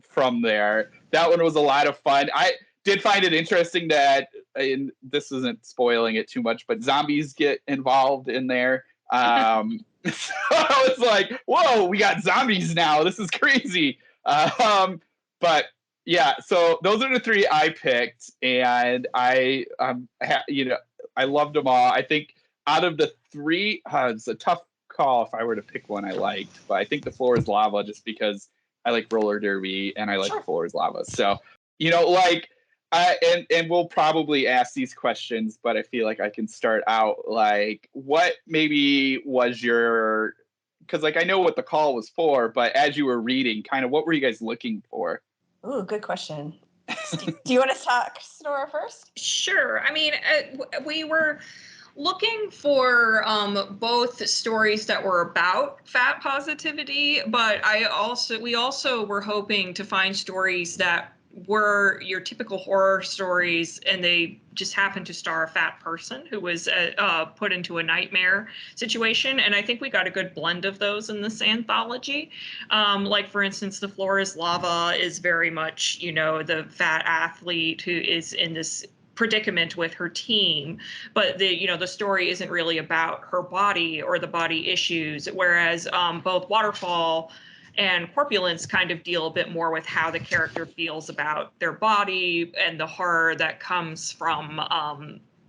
from there. That one was a lot of fun. I did find it interesting that, and this isn't spoiling it too much, but zombies get involved in there. So I was like, whoa, we got zombies now. This is crazy. But yeah, so those are the 3 I picked, and I loved them all. I think out of the 3, it's a tough call if I were to pick one I liked, but I think the Floor is Lava just because I like roller derby and I like Floor is Lava. So, and we'll probably ask these questions, but I feel like I can start out like, what maybe was your because like I know what the call was for, but as you were reading, kind of what were you guys looking for? Ooh, good question. Do you want to talk, Sonora, first? Sure. I mean, we were looking for both stories that were about fat positivity, but we also were hoping to find stories that were your typical horror stories, and they just happened to star a fat person who was put into a nightmare situation. And I think we got a good blend of those in this anthology. Like, for instance, The Floor is Lava is very much, the fat athlete who is in this predicament with her team, but the story isn't really about her body or the body issues, whereas both Waterfall and Corpulence kind of deal a bit more with how the character feels about their body and the horror that comes from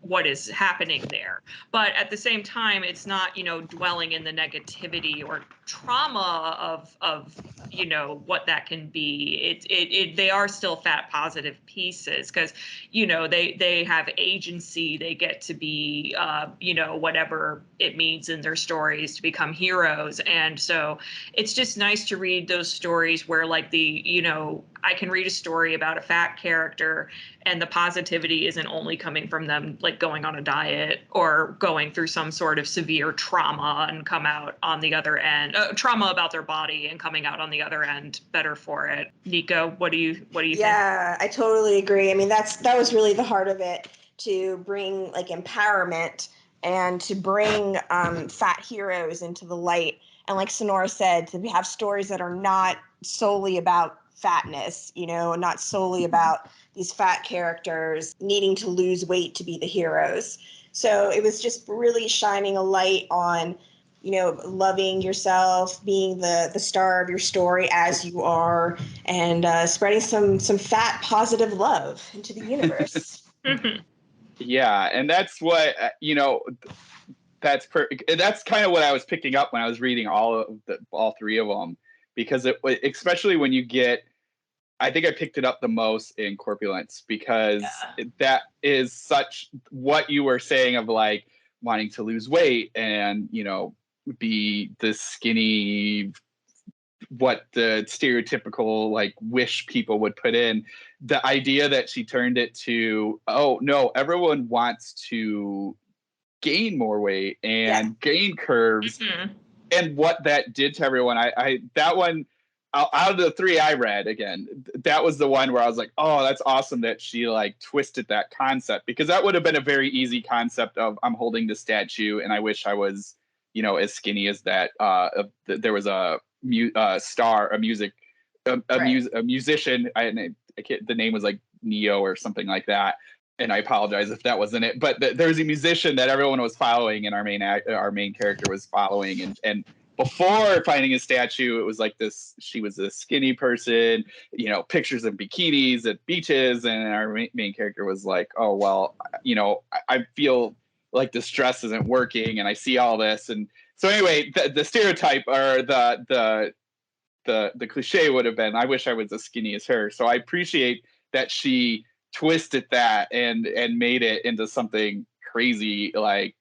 what is happening there. But at the same time, it's not, dwelling in the negativity or trauma of what that can be. They are still fat positive pieces, because they have agency. They get to be whatever it means in their stories to become heroes. And so it's just nice to read those stories where, like, I can read a story about a fat character and the positivity isn't only coming from them, like, going on a diet or going through some sort of severe trauma and come out on the other end, trauma about their body and coming out on the other end better for it. Nico, what do you think? Yeah, I totally agree. I mean, that was really the heart of it, to bring, like, empowerment and to bring fat heroes into the light. And like Sonora said, to have stories that are not solely about fatness, not solely about these fat characters needing to lose weight to be the heroes. So it was just really shining a light on, loving yourself, being the star of your story as you are, and spreading some fat positive love into the universe. Yeah, and that's what that's kind of what I was picking up when I was reading all three of them, because especially when you get, I think I picked it up the most in Corpulence, because that is such what you were saying of, like, wanting to lose weight and be this skinny, what the stereotypical, like, wish people would put in. The idea that she turned it to, oh no, everyone wants to gain more weight and gain curves. Mm-hmm. And what that did to everyone, I that one, out of the three I read, again, that was the one where I was like, oh, that's awesome that she, like, twisted that concept, because that would have been a very easy concept of, I'm holding the statue and I wish I was as skinny as that. There was a musician, the name was like Neo or something like that, and I apologize if that wasn't it, but there's a musician that everyone was following and our main character was following, and before finding a statue, it was like this, she was a skinny person, pictures of bikinis at beaches, and our main character was like, oh, well, I feel like the stress isn't working and I see all this. And so anyway, the stereotype, or the cliche would have been, I wish I was as skinny as her. So I appreciate that she twisted that and made it into something crazy, like,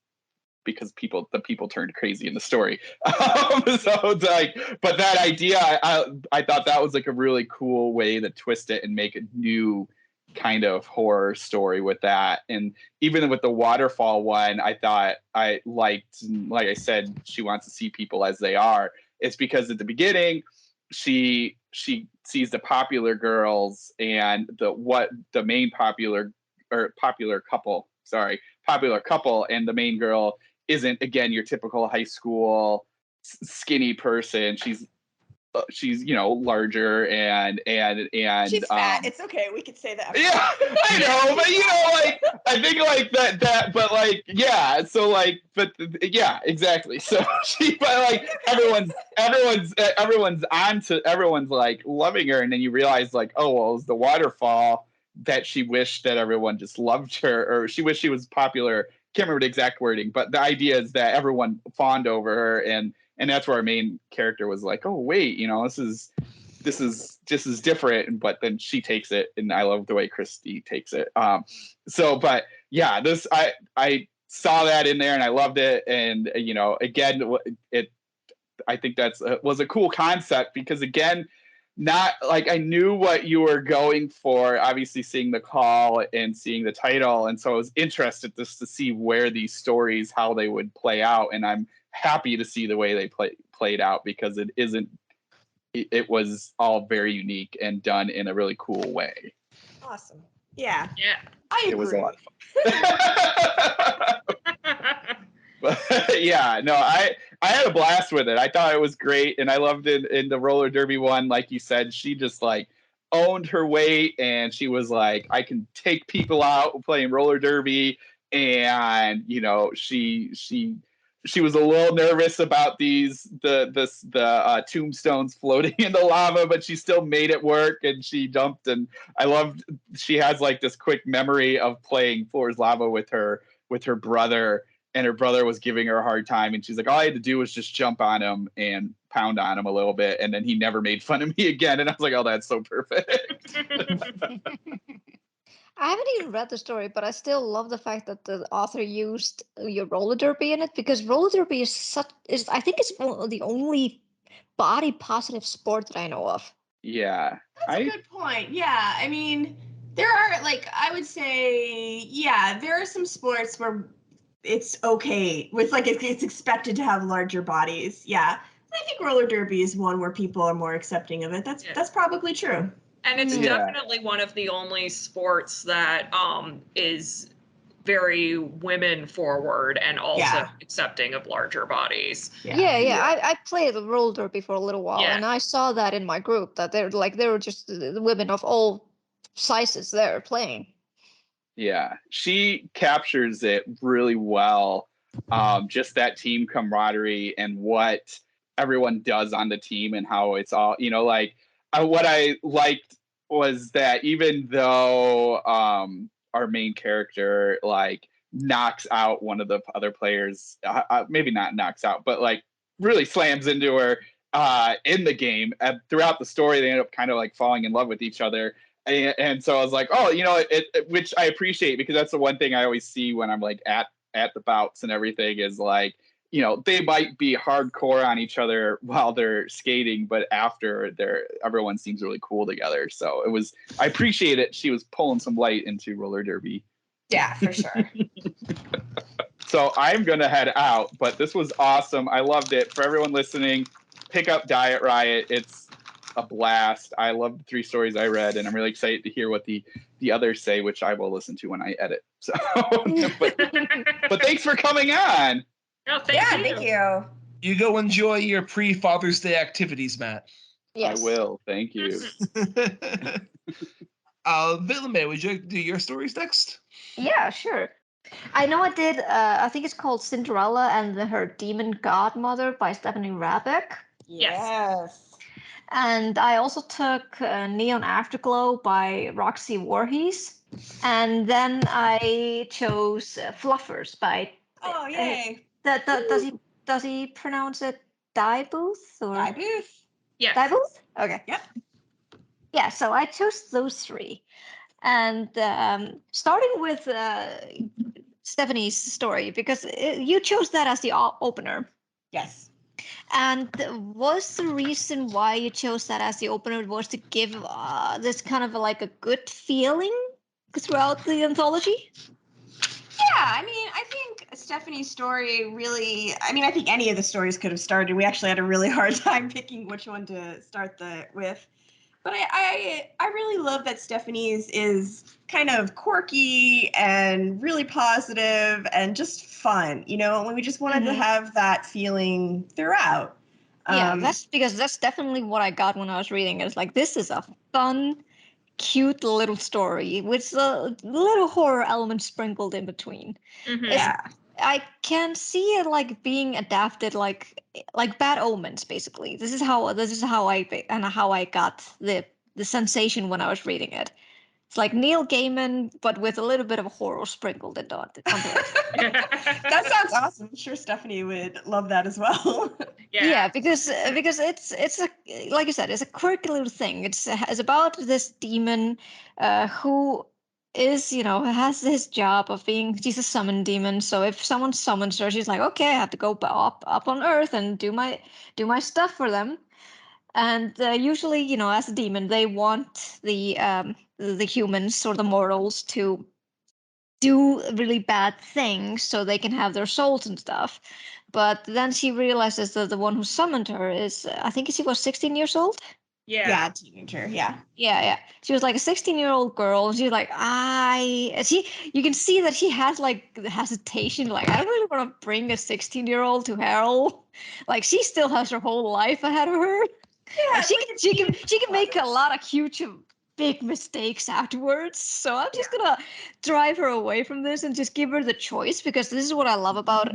because the people turned crazy in the story. So it's like, but that idea, I thought that was, like, a really cool way to twist it and make a new kind of horror story with that. And even with the Waterfall one, I thought I liked, like I said, she wants to see people as they are. It's because at the beginning, she sees the popular girls and the main popular couple, and the main girl isn't, again, your typical high school skinny person. She's larger and She's fat. It's okay. We could say that. Yeah, I know, but like, I think, like, that, but, like, yeah. So, like, but yeah, exactly. So but, like, everyone's like loving her, and then you realize, like, oh, well, it was the Waterfall that she wished that everyone just loved her, or she wished she was popular. Can't remember the exact wording, but the idea is that everyone fawned over her, and that's where our main character was like, oh, wait, this is different, but then she takes it, and I love the way Christy takes it. But yeah, I saw that in there and I loved it, and again, I think that's was a cool concept because again, not like I knew what you were going for, obviously seeing the call and seeing the title. And so I was interested just to see where these stories, how they would play out. And I'm happy to see the way they played out because it was all very unique and done in a really cool way. Awesome. Yeah. Yeah. I agree. It was a lot of fun. But yeah, no, I had a blast with it. I thought it was great, and I loved it in the roller derby one. Like you said, she just like owned her weight, and she was like, I can take people out playing roller derby, and you know, she was a little nervous about the tombstones floating in the lava, but she still made it work, and she jumped. And I loved she has like this quick memory of playing Floor's Lava with her brother. And her brother was giving her a hard time. And she's like, all I had to do was just jump on him and pound on him a little bit. And then he never made fun of me again. And I was like, oh, that's so perfect. I haven't even read the story, but I still love the fact that the author used your roller derby in it because roller derby is I think it's the only body positive sport that I know of. Yeah. That's a good point. Yeah. I mean, there are like, I would say, yeah, there are some sports where it's okay with like it's expected to have larger bodies. Yeah. I think roller derby is one where people are more accepting of it. That's probably true. And it's definitely one of the only sports that is very women forward and also accepting of larger bodies. Yeah. I played roller derby for a little while, and I saw that in my group that there were just the women of all sizes there playing. Yeah, she captures it really well. Just that team camaraderie and what everyone does on the team and how it's all, you know, like what I liked was that even though our main character like knocks out one of the other players, maybe not knocks out, but like really slams into her in the game. Throughout the story, they end up kind of like falling in love with each other. And so I was like, oh, you know, which I appreciate because that's the one thing I always see when I'm like at the bouts and everything is like, you know, they might be hardcore on each other while they're skating, but after everyone seems really cool together. So I appreciate it. She was pulling some light into roller derby. Yeah, for sure. So I'm going to head out, but this was awesome. I loved it. For everyone listening, pick up Diet Riot. It's a blast. I love the 3 stories I read, and I'm really excited to hear what the others say, which I will listen to when I edit. So, but thanks for coming on. Oh, thank you. You go enjoy your pre-Father's Day activities, Matt. Yes. I will. Thank you. Vilme, would you do your stories next? Yeah, sure. I know I did. I think it's called Cinderella and Her Demon Godmother by Stephanie Rabeck. Yes. And I also took Neon Afterglow by Roxy Voorhees. And then I chose Fluffers by... Oh, yay. Does he pronounce it Diebuth? Or Diebuth? Yes. Diebuth? Okay. Yep. Yeah, so I chose those 3. And starting with Stephanie's story, because you chose that as the opener. Yes. And was the reason why you chose that as the opener was to give this kind of like a good feeling throughout the anthology? Yeah, I mean, I think Stephanie's story really, I mean, I think any of the stories could have started. We actually had a really hard time picking which one to start with. But I really love that Stephanie's is kind of quirky and really positive and just fun, you know, and we just wanted to have that feeling throughout. Yeah, that's definitely what I got when I was reading it. It's like, this is a fun, cute little story with a little horror element sprinkled in between. Yeah. I can see it like being adapted like Bad Omens, basically. This is how I got the sensation when I was reading it. It's like Neil Gaiman, but with a little bit of horror sprinkled onto it. That sounds awesome. I'm sure Stephanie would love that as well. Yeah, because it's a, like you said, it's a quirky little thing. It's about this demon who is, has this job of she's a summon demon. So if someone summons her, she's like, okay, I have to go up on Earth and do my stuff for them. And usually, as a demon, they want the humans or the mortals to do really bad things so they can have their souls and stuff. But then she realizes that the one who summoned her is, I think she was 16 years old. Yeah, teenager. Yeah. Yeah. She was like a 16-year-old girl. And she's like, you can see that she has like the hesitation. Like, I don't really want to bring a 16-year-old to hell. Like, she still has her whole life ahead of her. Yeah, Like, she can make a lot of huge, big mistakes afterwards. So I'm just gonna drive her away from this and just give her the choice, because this is what I love about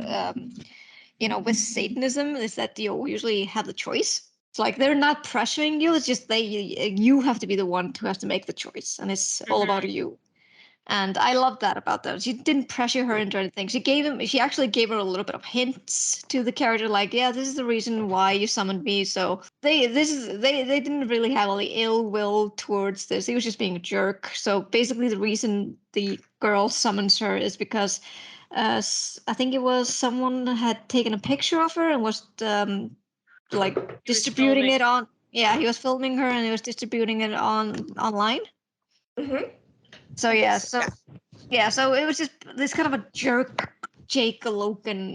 with Satanism, is that you usually have the choice. It's like they're not pressuring you. It's just you have to be the one who has to make the choice, and it's all about you. And I love that about them. She didn't pressure her into anything. She actually gave her a little bit of hints to the character, like, yeah, this is the reason why you summoned me. So they didn't really have any ill will towards this. He was just being a jerk. So basically, the reason the girl summons her is because I think it was someone had taken a picture of her and was distributing it on. Yeah, he was filming her and he was distributing it online. Mm-hmm. So so it was just this kind of a jerk Jake Logan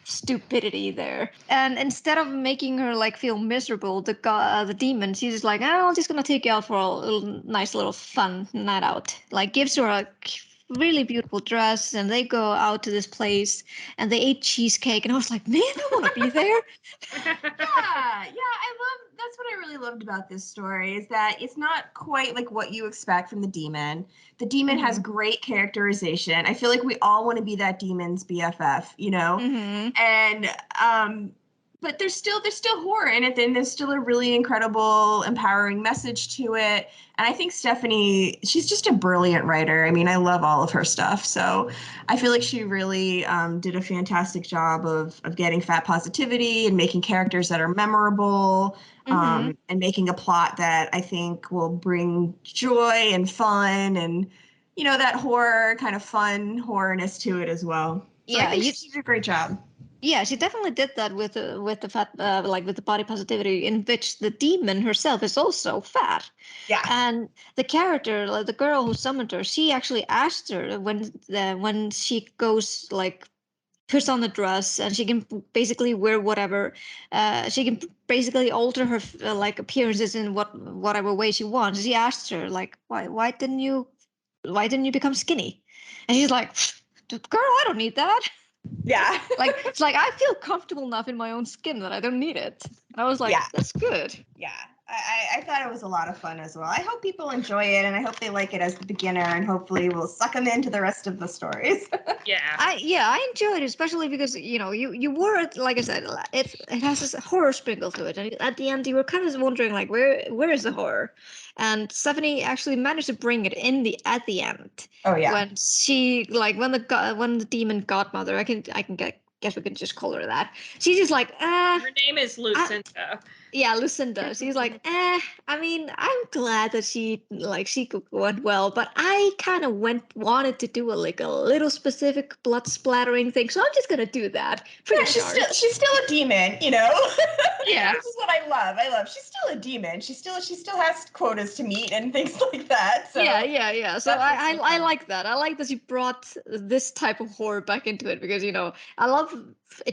stupidity there. And instead of making her like feel miserable, the demon, she's just like, oh, I'm just gonna take you out for a nice little fun night out. Like, gives her a really beautiful dress, and they go out to this place and they ate cheesecake, and I was like, man, I want to be there. That's what I really loved about this story, is that it's not quite like what you expect from the demon. The demon has great characterization. I feel like we all want to be that demon's BFF, and but there's still horror in it, and there's still a really incredible, empowering message to it. And I think Stephanie, she's just a brilliant writer. I mean, I love all of her stuff. So I feel like she really did a fantastic job of getting fat positivity and making characters that are memorable, and making a plot that I think will bring joy and fun and, that horror, kind of fun horrorness to it as well. So I think she did a great job. Yeah, she definitely did that with the fat, with the body positivity, in which the demon herself is also fat. Yeah. And the character, like the girl who summoned her, she actually asked her when she goes, like, puts on the dress, and she can basically wear whatever. She can basically alter her like appearances in whatever way she wants. She asked her, like, why didn't you become skinny? And she's like, girl, I don't need that. Yeah. Like, it's like, I feel comfortable enough in my own skin that I don't need it. And I was like, that's good. Yeah. I thought it was a lot of fun as well. I hope people enjoy it, and I hope they like it as the beginner, and hopefully we'll suck them into the rest of the stories. I enjoyed it, especially because you were, like I said, it has this horror sprinkle to it, and at the end you were kind of wondering, like, where is the horror? And Stephanie actually managed to bring it at the end. Oh yeah. When she, like, when the demon godmother, I guess we can just call her that. She's just like, her name is Lucinda. Lucinda. She's like, I mean, I'm glad that she went well, but I kind of wanted to do a little specific blood splattering thing, so I'm just gonna do that. She's still a demon, Yeah. This is what I love. She's still a demon. She still has quotas to meet and things like that. So yeah. So I like that. I like that she brought this type of horror back into it, because I love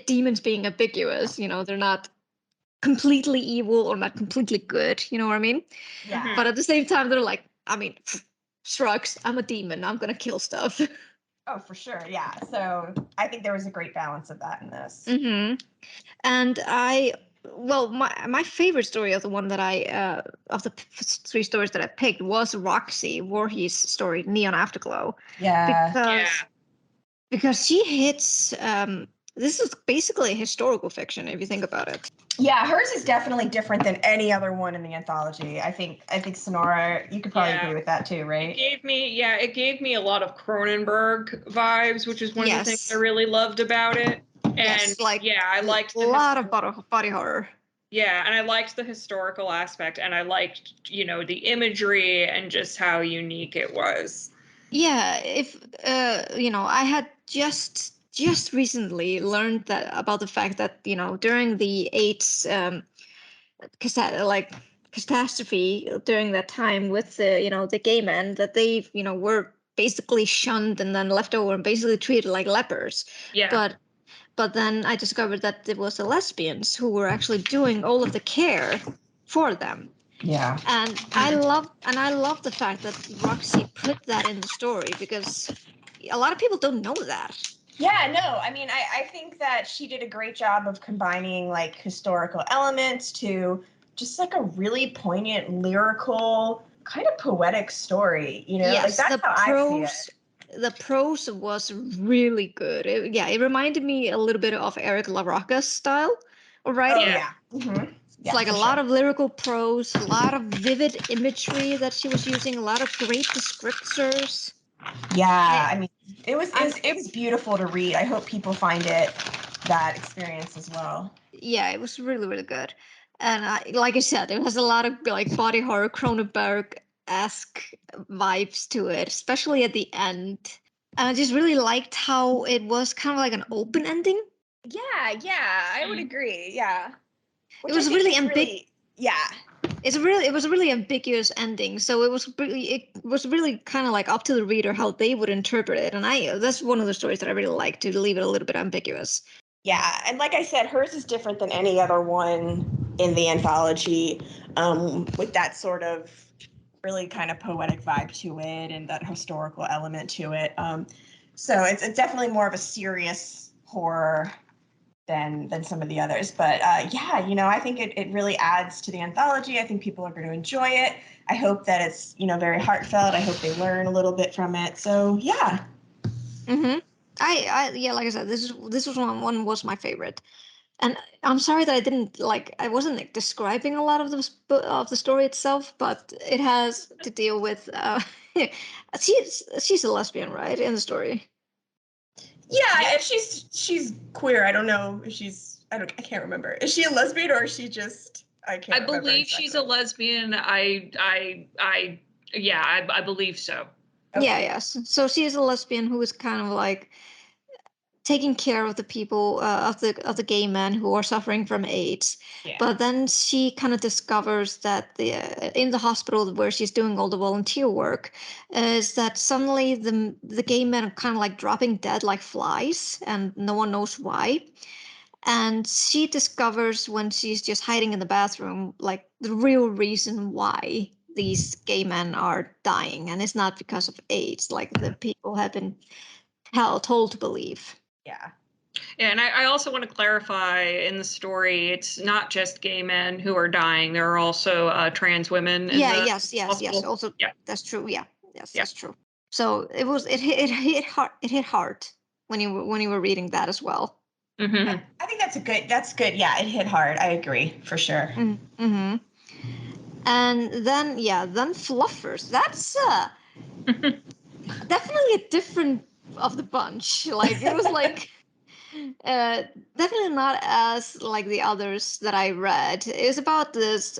demons being ambiguous. They're not completely evil or not completely good. You know what I mean? Yeah. But at the same time, they're like, I mean, shrugs. I'm a demon. I'm gonna kill stuff. Oh, for sure. Yeah. So I think there was a great balance of that in this. And my favorite story of the one that of the three stories that I picked was Roxy Voorhees' story, Neon Afterglow. Yeah. Because she hits. This is basically a historical fiction if you think about it. Yeah, hers is definitely different than any other one in the anthology. I think Sonora, you could probably agree with that too, right? It gave me a lot of Cronenberg vibes, which is one of the things I really loved about it. And I liked a lot of body horror. Yeah, and I liked the historical aspect, and I liked, the imagery and just how unique it was. Yeah, if I had just recently learned that about the fact that during the AIDS catastrophe during that time with the gay men, that they were basically shunned and then left over and basically treated like lepers. Yeah. But then I discovered that it was the lesbians who were actually doing all of the care for them. Yeah. And I love the fact that Roxy put that in the story, because a lot of people don't know that. Yeah, no, I mean, I think that she did a great job of combining like historical elements to just like a really poignant, lyrical, kind of poetic story, Yes, like that's how I see it. The prose was really good. It reminded me a little bit of Eric LaRocca's style of writing. Oh, Yeah. yeah. Mm-hmm. It's like a lot of lyrical prose, a lot of vivid imagery that she was using, a lot of great descriptors. Yeah, I mean, it was beautiful to read. I hope people find that experience as well. Yeah, it was really, really good. And like I said, it has a lot of like body horror Cronenberg-esque vibes to it, especially at the end. And I just really liked how it was kind of like an open ending. Yeah, I would agree. Yeah. Which It was I think really is really, yeah. it was a really ambiguous ending, so it was really kind of like up to the reader how they would interpret it. And that's one of the stories that I really like, to leave it a little bit ambiguous. Yeah, and like I said, hers is different than any other one in the anthology, with that sort of really kind of poetic vibe to it and that historical element to it. So it's definitely more of a serious horror than some of the others. But yeah, I think it really adds to the anthology. I think people are going to enjoy it. I hope that it's very heartfelt. I hope they learn a little bit from it. So yeah. Mm-hmm. Yeah, like I said, this was one was my favorite. And I'm sorry that I wasn't like describing a lot of the story itself, but it has to deal with she's a lesbian, right, in the story. Yeah, and she's queer. I don't know if I can't remember. Is she a lesbian or is she just I can't remember. I believe she's a lesbian. I believe so. Okay. Yeah, yes. So she is a lesbian who is kind of like taking care of the people of the gay men who are suffering from AIDS. Yeah. But then she kind of discovers that in the hospital where she's doing all the volunteer work, is that suddenly the gay men are kind of like dropping dead like flies, and no one knows why. And she discovers, when she's just hiding in the bathroom, like the real reason why these gay men are dying, and it's not because of AIDS, like the people have been told to believe. Yeah. Yeah, and I also want to clarify, in the story, it's not just gay men who are dying. There are also trans women. Yes. hospital. Also, yeah, that's true. Yeah, yes, Yeah. that's true. So it hit hard. It hit hard when you were reading that as well. Mm-hmm. I think that's good. Yeah, it hit hard. I agree for sure. Mm-hmm. And then Fluffers. That's definitely a different of the bunch. Like it was like definitely not as like the others that I read. It's about this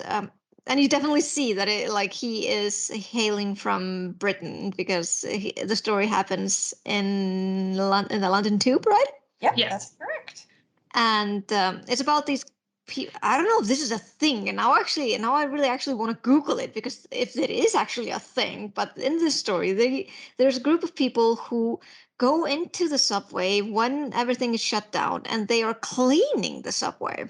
and you definitely see that he is hailing from Britain, because the story happens in the London Tube, right? Yep, Yes. that's correct. And it's about these people. I don't know if this is a thing, and now I really actually want to Google it, because if it is actually a thing. But in this story, there's a group of people who go into the subway when everything is shut down, and they are cleaning the subway.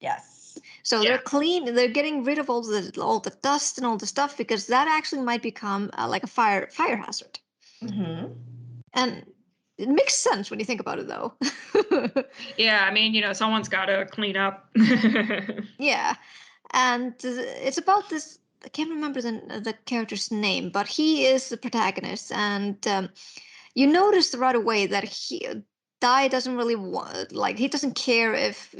Yes. So Yeah. they're getting rid of all the dust and all the stuff, because that actually might become like a fire hazard. Mm-hmm. And it makes sense when you think about it, though. Yeah, I mean, someone's got to clean up. Yeah, and it's about this. I can't remember the character's name, but he is the protagonist, and you notice right away that Dai doesn't really he doesn't care if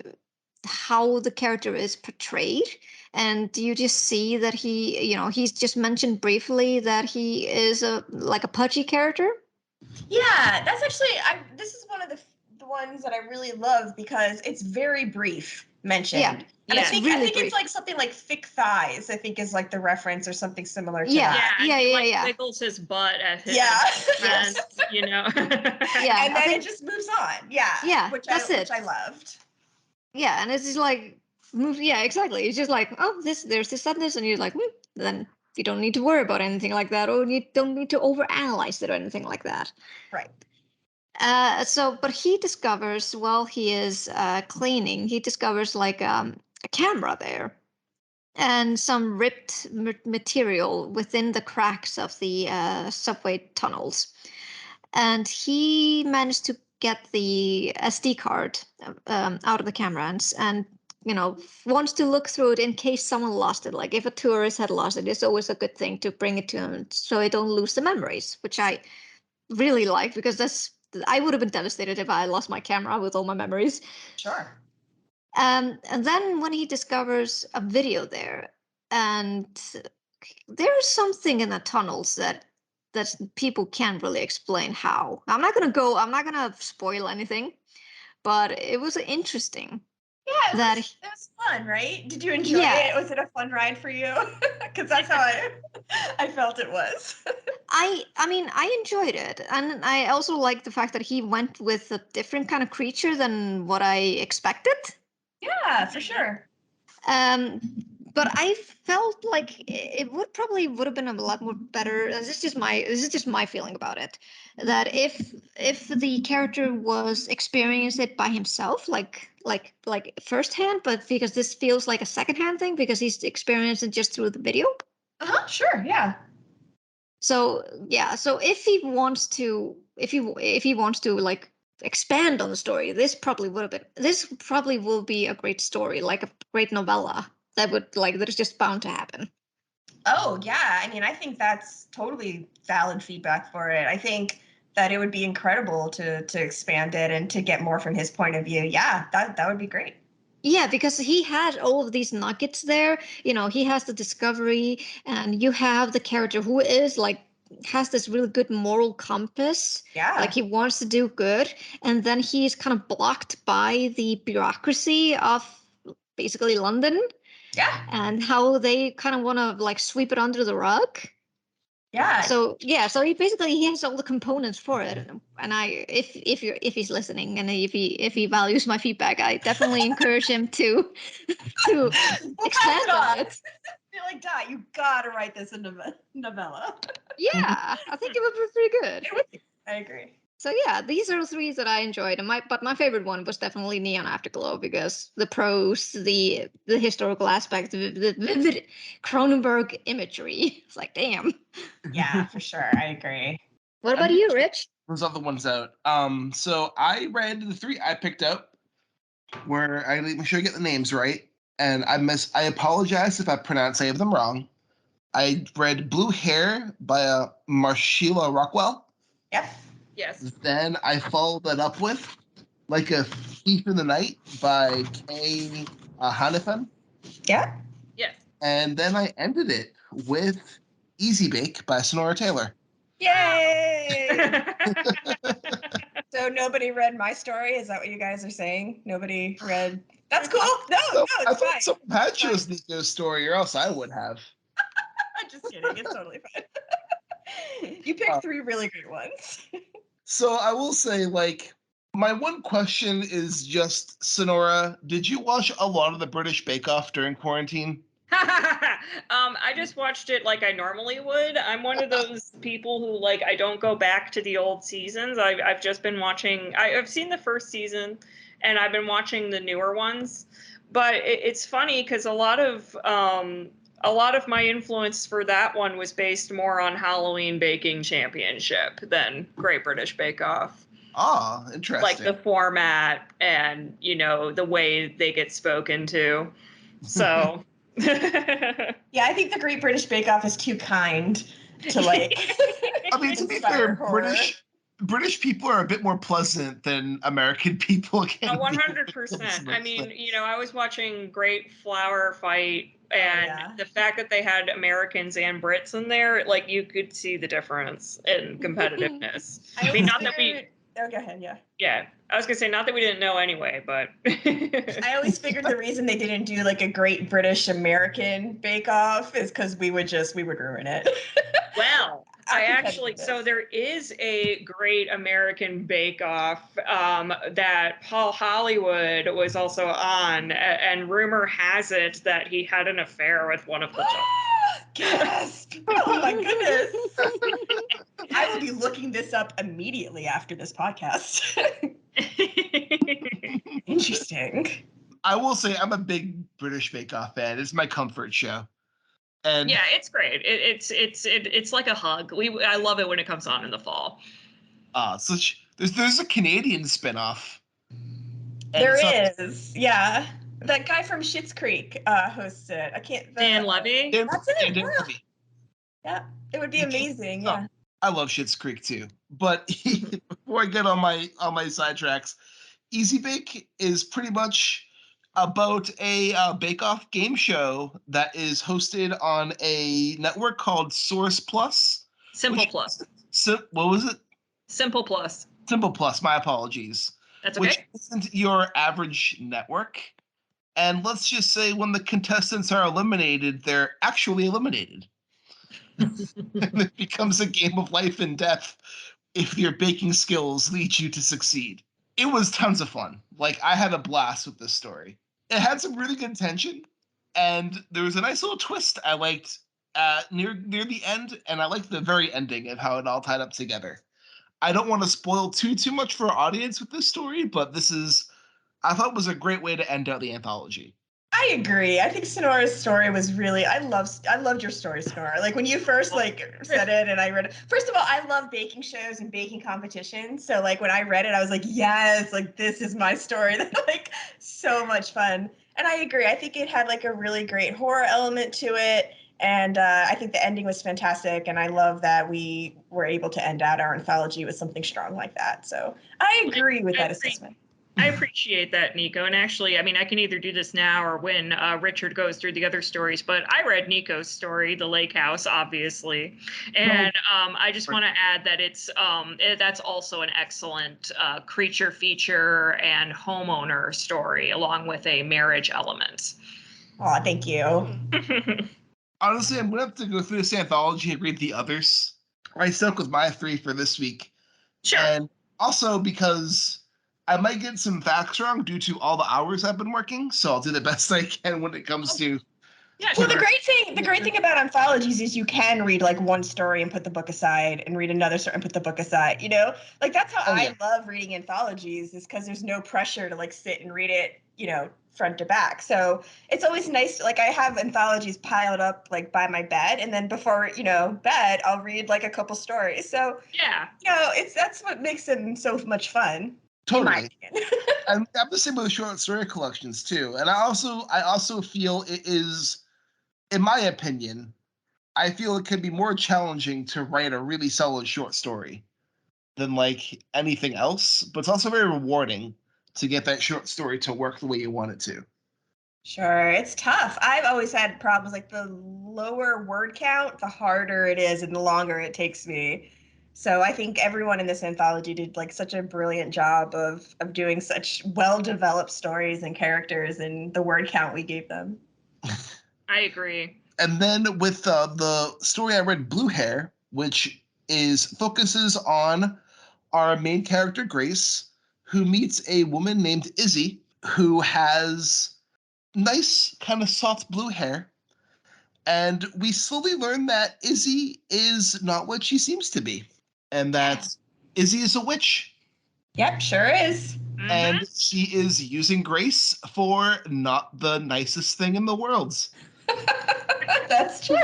how the character is portrayed, and you just see that he's just mentioned briefly that he is a pudgy character. Yeah, that's actually this is one of the ones that I really love, because it's very brief. mentioned. Yeah. And Yeah. I think really it's brief. like something like thick thighs, I think is like the reference or something similar to Yeah. that. Yeah, and he like yeah. wiggles his butt at his Yes. friend, you know. Yeah, And I then think- it just moves on. Yeah. Yeah, Which that's which it. I loved. Yeah, and it's just like, yeah, exactly. It's just like, oh, there's this sadness, and you're like, then you don't need to worry about anything like that, or you don't need to overanalyze it or anything like that. Right. But he discovers while he is cleaning, he discovers like a camera there and some ripped material within the cracks of the subway tunnels. And he managed to get the SD card out of the camera and wants to look through it in case someone lost it. Like if a tourist had lost it, it's always a good thing to bring it to him so they don't lose the memories, which I really like because I would have been devastated if I lost my camera with all my memories. Sure. And then when he discovers a video there, and there's something in the tunnels that people can't really explain how. I'm not gonna spoil anything, but it was interesting. Yeah, it was fun, right? Did you enjoy it? Was it a fun ride for you? Because that's how I felt it was. I mean, I enjoyed it, and I also like the fact that he went with a different kind of creature than what I expected. Yeah, for sure. But I felt like it would have been a lot more better. This is just my feeling about it. That if the character was experiencing it by himself, like firsthand, but because this feels like a secondhand thing because he's experiencing it just through the video. Sure, yeah. So yeah, so if he wants to like expand on the story, this probably will be a great story, like a great novella that is just bound to happen. Oh yeah, I mean, I think that's totally valid feedback for it. I think that it would be incredible to expand it and to get more from his point of view. Yeah, that would be great. Yeah, because he had all of these nuggets there. He has the discovery, and you have the character who is like has this really good moral compass. Yeah. Like he wants to do good, and then he's kind of blocked by the bureaucracy of basically London. Yeah. And how they kind of want to like sweep it under the rug. Yeah. So he has all the components for it, and if he's listening and if he values my feedback, I definitely encourage him to expand on it. You're like, Dot, you gotta write this in novella. Yeah, I think it would be pretty good. I agree. So yeah, these are the three that I enjoyed, and my favorite one was definitely Neon Afterglow because the prose, the historical aspect, the vivid Cronenberg imagery. It's like, damn. Yeah, for sure. I agree. What about you, Rich? Those other ones out. So I read the three I picked up, where I make sure I get the names right, and I apologize if I pronounce any of them wrong. I read Blue Hair by Marshila Rockwell. Yep. Yes. Then I followed that up with Like a Thief in the Night by Kay Hanifan. Yeah. Yes. And then I ended it with Easy Bake by Sonora Taylor. Yay! So nobody read my story? Is that what you guys are saying? Nobody read? That's cool. No, I it's thought fine. someone had chose Nico's story, or else I would have. I'm just kidding. It's totally fine. You picked three really great ones. So I will say, like, my one question is just, Sonora, did you watch a lot of the British Bake Off during quarantine? I just watched it like I normally would. I'm one of those people who like I don't go back to the old seasons. I've just been watching. I've seen the first season, and I've been watching the newer ones. But it's funny because a lot of my influence for that one was based more on Halloween Baking Championship than Great British Bake Off. Ah, interesting. Like the format and the way they get spoken to. So. Yeah, I think the Great British Bake Off is too kind to like. I mean, to be fair, British people are a bit more pleasant than American people can. 100%. I mean, I was watching Great Flower Fight, and the fact that they had Americans and Brits in there, like you could see the difference in competitiveness. I mean, not that we Oh, go ahead, yeah. Yeah, I was gonna say, not that we didn't know anyway, but I always figured the reason they didn't do like a Great British American Bake Off is because we would ruin it. Well, Our so there is a Great American Bake Off that Paul Hollywood was also on, and rumor has it that he had an affair with one of the Gasp! Oh my goodness! I will be looking this up immediately after this podcast. Interesting. I will say I'm a big British Bake Off fan. It's my comfort show. And yeah, it's great. It's like a hug. I love it when it comes on in the fall. There's a Canadian spinoff. There is, yeah. That guy from Schitt's Creek hosts it. I can't. Dan Levy. That's it. Dan Levy. Yeah, it would be amazing. Yeah. I love Schitt's Creek too. But before I get on my sidetracks, Easy Bake is pretty much about a bake-off game show that is hosted on a network called Source Plus. Simple Plus. What was it? Simple Plus. Simple Plus. My apologies. That's okay. Which isn't your average network. And let's just say when the contestants are eliminated, they're actually eliminated. And it becomes a game of life and death if your baking skills lead you to succeed. It was tons of fun. Like, I had a blast with this story. It had some really good tension, and there was a nice little twist I liked near the end, and I liked the very ending of how it all tied up together. I don't want to spoil too much for our audience with this story, but I thought it was a great way to end out the anthology. I agree. I think Sonora's story was really. I loved your story, Sonora. Like when you first said it, and I read it. First of all, I love baking shows and baking competitions. So like when I read it, I was like, yes, like this is my story. Like so much fun. And I agree. I think it had like a really great horror element to it. And I think the ending was fantastic. And I love that we were able to end out our anthology with something strong like that. So I agree with that assessment. I appreciate that, Nico. And actually, I mean, I can either do this now or when Richard goes through the other stories, but I read Nico's story, The Lake House, obviously. And I just want to add that that's also an excellent creature feature and homeowner story, along with a marriage element. Oh, thank you. Honestly, I'm going to have to go through this anthology and read the others. I stuck with my 3 for this week. Sure. And also because I might get some facts wrong due to all the hours I've been working, so I'll do the best I can when it comes to. Yeah. Well, the great thing about anthologies is you can read like one story and put the book aside, and read another story and put the book aside. You know, like that's how I love reading anthologies, is because there's no pressure to like sit and read it, front to back. So it's always nice to, like, I have anthologies piled up like by my bed, and then before bed I'll read like a couple stories. So yeah, that's what makes them so much fun. Totally. I'm the same with short story collections too. And I also feel it is, in my opinion, I feel it can be more challenging to write a really solid short story than like anything else, but it's also very rewarding to get that short story to work the way you want it to. Sure, it's tough. I've always had problems, like the lower word count, the harder it is and the longer it takes me. So I think everyone in this anthology did like such a brilliant job of doing such well-developed stories and characters and the word count we gave them. I agree. And then with the story I read, Blue Hair, which focuses on our main character, Grace, who meets a woman named Izzy, who has nice, kind of soft blue hair. And we slowly learn that Izzy is not what she seems to be. And that Izzy is a witch. Yep, sure is. And she is using Grace for not the nicest thing in the world. That's true.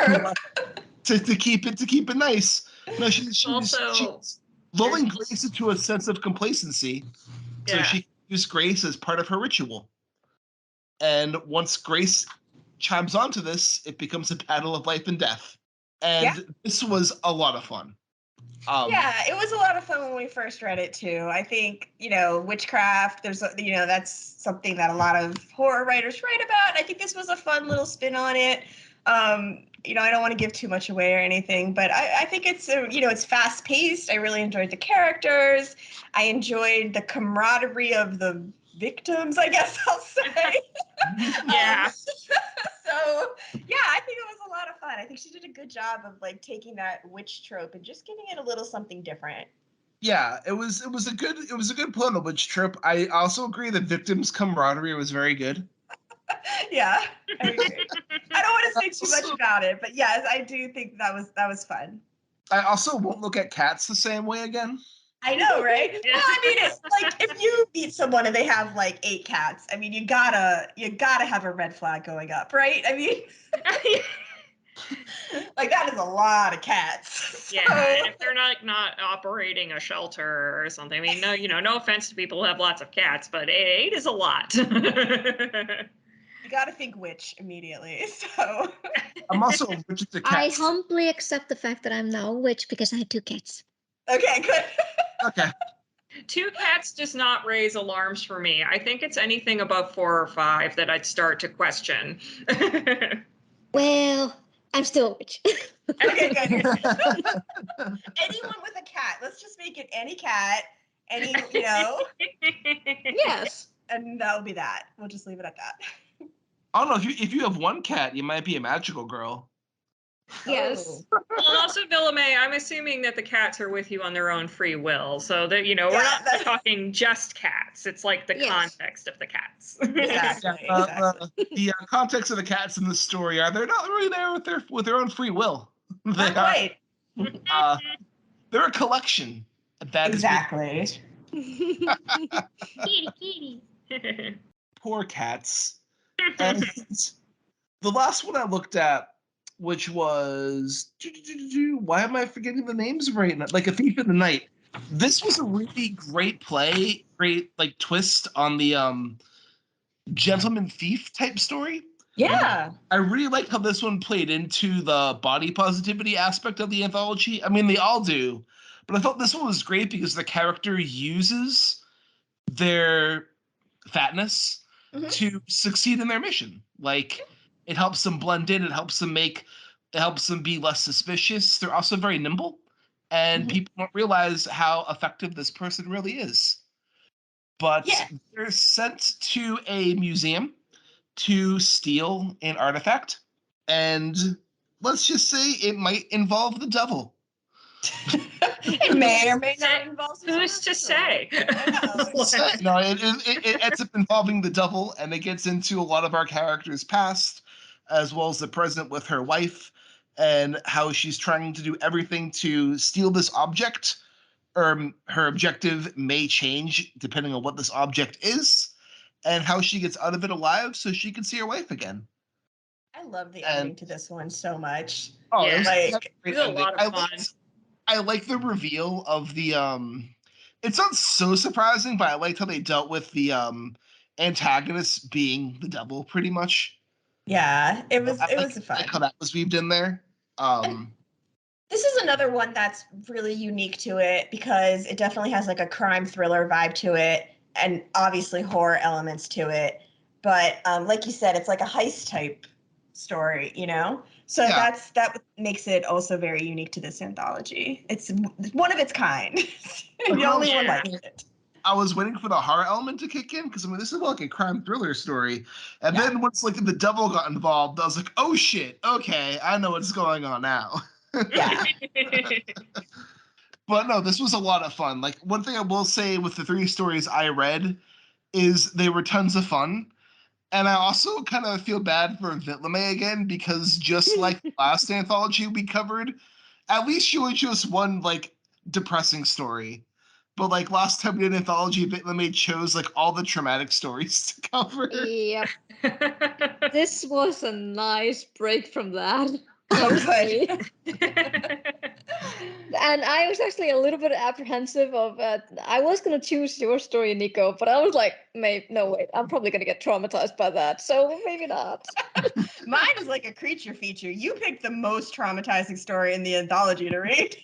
to keep it nice. No, she's lulling Grace into a sense of complacency, so she can use Grace as part of her ritual. And once Grace chimes onto this, it becomes a battle of life and death. And this was a lot of fun. It was a lot of fun when we first read it too. I think, witchcraft, there's, that's something that a lot of horror writers write about. I think this was a fun little spin on it. I don't want to give too much away or anything, but I think it's it's fast paced. I really enjoyed the characters. I enjoyed the camaraderie of the victims, I guess I'll say. Yeah. So yeah, I think it was a lot of fun. I think she did a good job of like taking that witch trope and just giving it a little something different. Yeah, it was a good play on the witch trope. I also agree that victims' camaraderie was very good. Yeah, I agree. I don't want to say too much about it, but yes, I do think that was fun. I also won't look at cats the same way again. I know, right? Well, I mean, it's like if you meet someone and they have like 8 cats, I mean, you gotta have a red flag going up, right? I mean, like that is a lot of cats. Yeah, and if they're not operating a shelter or something, I mean, no offense to people who have lots of cats, but 8 is a lot. You got to think witch immediately. So I'm also allergic to I cats. humbly accept the fact that I'm now a witch because I had 2 cats. Okay, good. Okay. 2 cats does not raise alarms for me. I think it's anything above 4 or 5 that I'd start to question. Well, I'm still a witch. Okay, good. Anyone with a cat. Let's just make it any cat, Yes. and that'll be that. We'll just leave it at that. I don't know, if you have 1 cat, you might be a magical girl. Yes. Oh. Well, also, Villamay, I'm assuming that the cats are with you on their own free will. So that, we're not talking just cats. It's like the context of the cats. Exactly. The context of the cats in the story are they're not really there with their own free will. Not quite. They're a collection. That exactly. Kitty. Poor cats. And the last one I looked at, which was why am I forgetting the names right now? Like A Thief in the Night. This was a really great play, great like twist on the gentleman thief type story. Yeah. I really liked how this one played into the body positivity aspect of the anthology. I mean, they all do, but I thought this one was great because the character uses their fatness to succeed in their mission. Like, it helps them blend in. It helps them be less suspicious. They're also very nimble, and people don't realize how effective this person really is. But they're sent to a museum to steal an artifact, and let's just say it might involve the devil. It may or may not involve. Who's to say? No, it ends up involving the devil, and it gets into a lot of our characters' past, as well as the present with her wife, and how she's trying to do everything to steal this object. Her objective may change depending on what this object is, and how she gets out of it alive so she can see her wife again. I love the ending to this one so much. Oh, yeah, it was a lot of fun. I like the reveal of the it's not so surprising, but I liked how they dealt with the antagonist being the devil pretty much. Yeah, it was fun. I like how that was weaved in there. This is another one that's really unique to it because it definitely has like a crime thriller vibe to it and obviously horror elements to it. But like you said, it's like a heist type story, So that makes it also very unique to this anthology. It's one of its kind. The only one like it. I was waiting for the horror element to kick in because this is like a crime thriller story, and then once like the devil got involved, I was like, oh shit, okay, I know what's going on now. Yeah. But no, this was a lot of fun. Like, one thing I will say with the 3 stories I read is they were tons of fun. And I also kind of feel bad for Vitlame again, because just like the last anthology we covered, at least she was just one like depressing story. But like last time we did an anthology, Vitlame chose like all the traumatic stories to cover. Yep. This was a nice break from that. Okay. And I was actually a little bit apprehensive of I was going to choose your story, Nico, but I was like, no, wait, I'm probably going to get traumatized by that, so maybe not. Mine is like a creature feature. You picked the most traumatizing story in the anthology to read.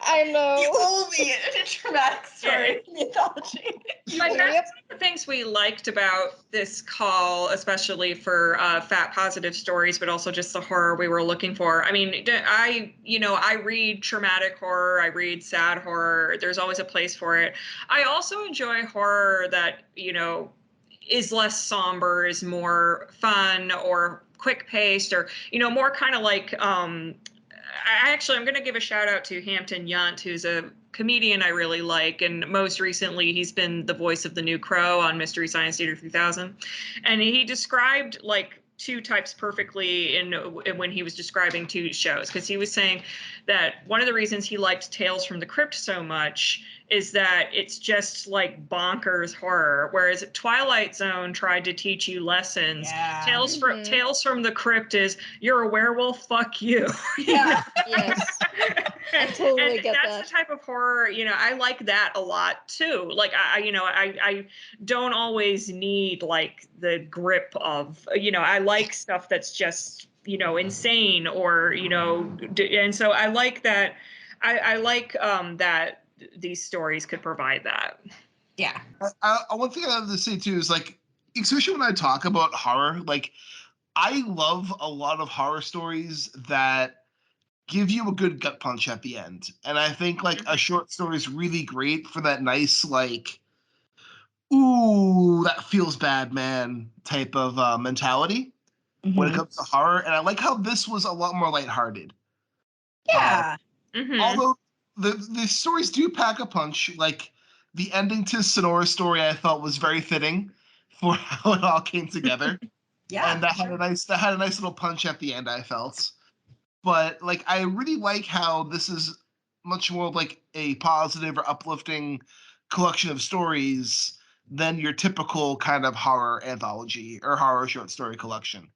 I know. Only a traumatic story in the anthology. But that's one of the things we liked about this call, especially for fat positive stories, but also just the horror we were looking for. I mean, I read traumatic horror, I read sad horror. There's always a place for it. I also enjoy horror that, is less somber, is more fun or quick paced, or, more kind of like, I'm going to give a shout out to Hampton Yount, who's a comedian I really like, and most recently he's been the voice of the New Crow on Mystery Science Theater 3000, and he described like two types perfectly when he was describing two shows, because he was saying that one of the reasons he liked Tales from the Crypt so much is that it's just like bonkers horror, whereas Twilight Zone tried to teach you lessons. Yeah. Tales from the Crypt is you're a werewolf, fuck you. Yeah. Yes. I totally get that's that. the type of horror, I like that a lot too. Like I don't always need like the grip of, I like stuff that's just, insane or, and so I like that. I like that these stories could provide that. Yeah. One thing I have to say too is like, especially when I talk about horror, like I love a lot of horror stories that give you a good gut punch at the end. And I think like a short story is really great for that nice, like, ooh, that feels bad, man type of mentality when it comes to horror. And I like how this was a lot more lighthearted. Yeah. Although the stories do pack a punch, like the ending to Sonora's story I felt was very fitting for how it all came together. Yeah. And that had a nice little punch at the end, I felt. But like I really like how this is much more like a positive or uplifting collection of stories than your typical kind of horror anthology or horror short story collection.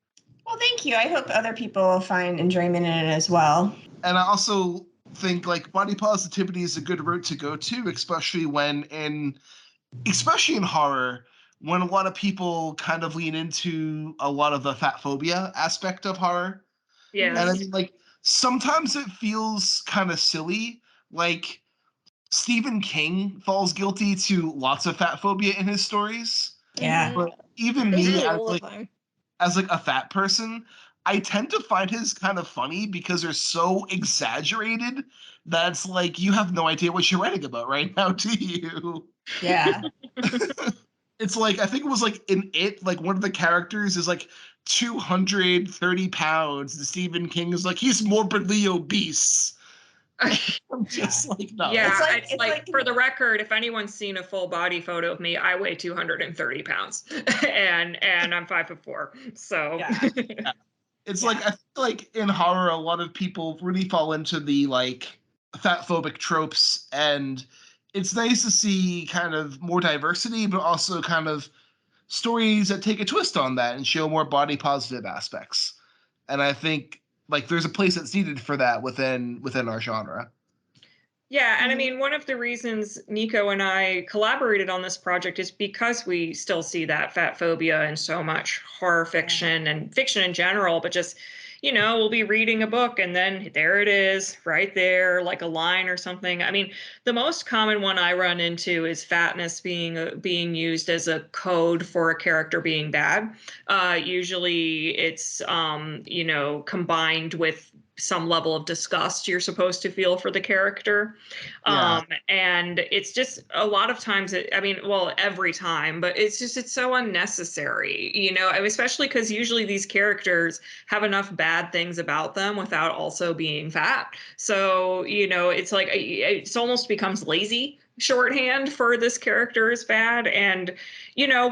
Well, thank you. I hope other people find enjoyment in it as well. And I also think like body positivity is a good route to go to, especially in horror, when a lot of people kind of lean into a lot of the fat phobia aspect of horror. Yes. And I mean, like, sometimes it feels kind of silly. Like, Stephen King falls guilty to lots of fat phobia in his stories. Yeah. But even Basically me, all the time. as like a fat person, I tend to find his kind of funny because they're so exaggerated that it's like you have no idea what you're writing about right now, do you? Yeah. It's like I think it was like in It, like one of the characters is like 230 pounds, and Stephen King is like he's morbidly obese. I'm just like no. Yeah, It's like for the record, if anyone's seen a full body photo of me, I weigh 230 pounds, and I'm 5'4". So Yeah. It's like I feel like in horror, a lot of people really fall into the like fat phobic tropes, and it's nice to see kind of more diversity, but also kind of stories that take a twist on that and show more body positive aspects. And I think like there's a place that's needed for that within our genre. Yeah, and I mean, one of the reasons Nico and I collaborated on this project is because we still see that fat phobia in so much horror fiction and fiction in general, but just, we'll be reading a book and then there it is, right there, like a line or something. I mean, the most common one I run into is fatness being used as a code for a character being bad. Usually it's, combined with some level of disgust you're supposed to feel for the character. And it's just a lot of times, every time, but it's so unnecessary, especially because usually these characters have enough bad things about them without also being fat. So, it's like, it almost becomes lazy shorthand for this character is bad. And,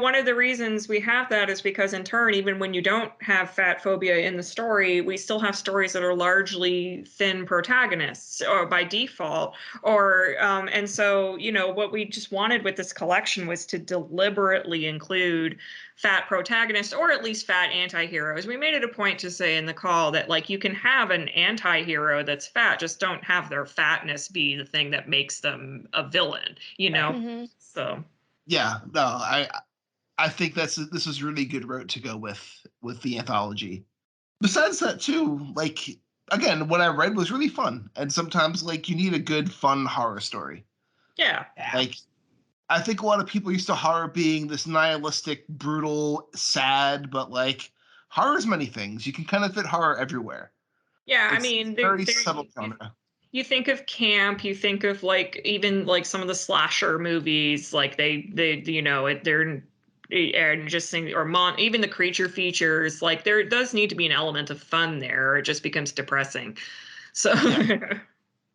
one of the reasons we have that is because in turn, even when you don't have fat phobia in the story, we still have stories that are largely thin protagonists or by default, or, and so, what we just wanted with this collection was to deliberately include fat protagonists or at least fat anti-heroes. We made it a point to say in the call that like you can have an anti-hero that's fat, just don't have their fatness be the thing that makes them a villain, So Yeah, no, I think this is really good route to go with the anthology. Besides that too, like again, what I read was really fun. And sometimes, like, you need a good, fun horror story. Yeah. Like, I think a lot of people used to horror being this nihilistic, brutal, sad, but, like, horror is many things. You can kind of fit horror everywhere. Yeah, I It's mean, very subtle genre. You think of camp, you think of like even like some of the slasher movies, like they you know they're and just think even the creature features, like there does need to be an element of fun there, or it just becomes depressing. So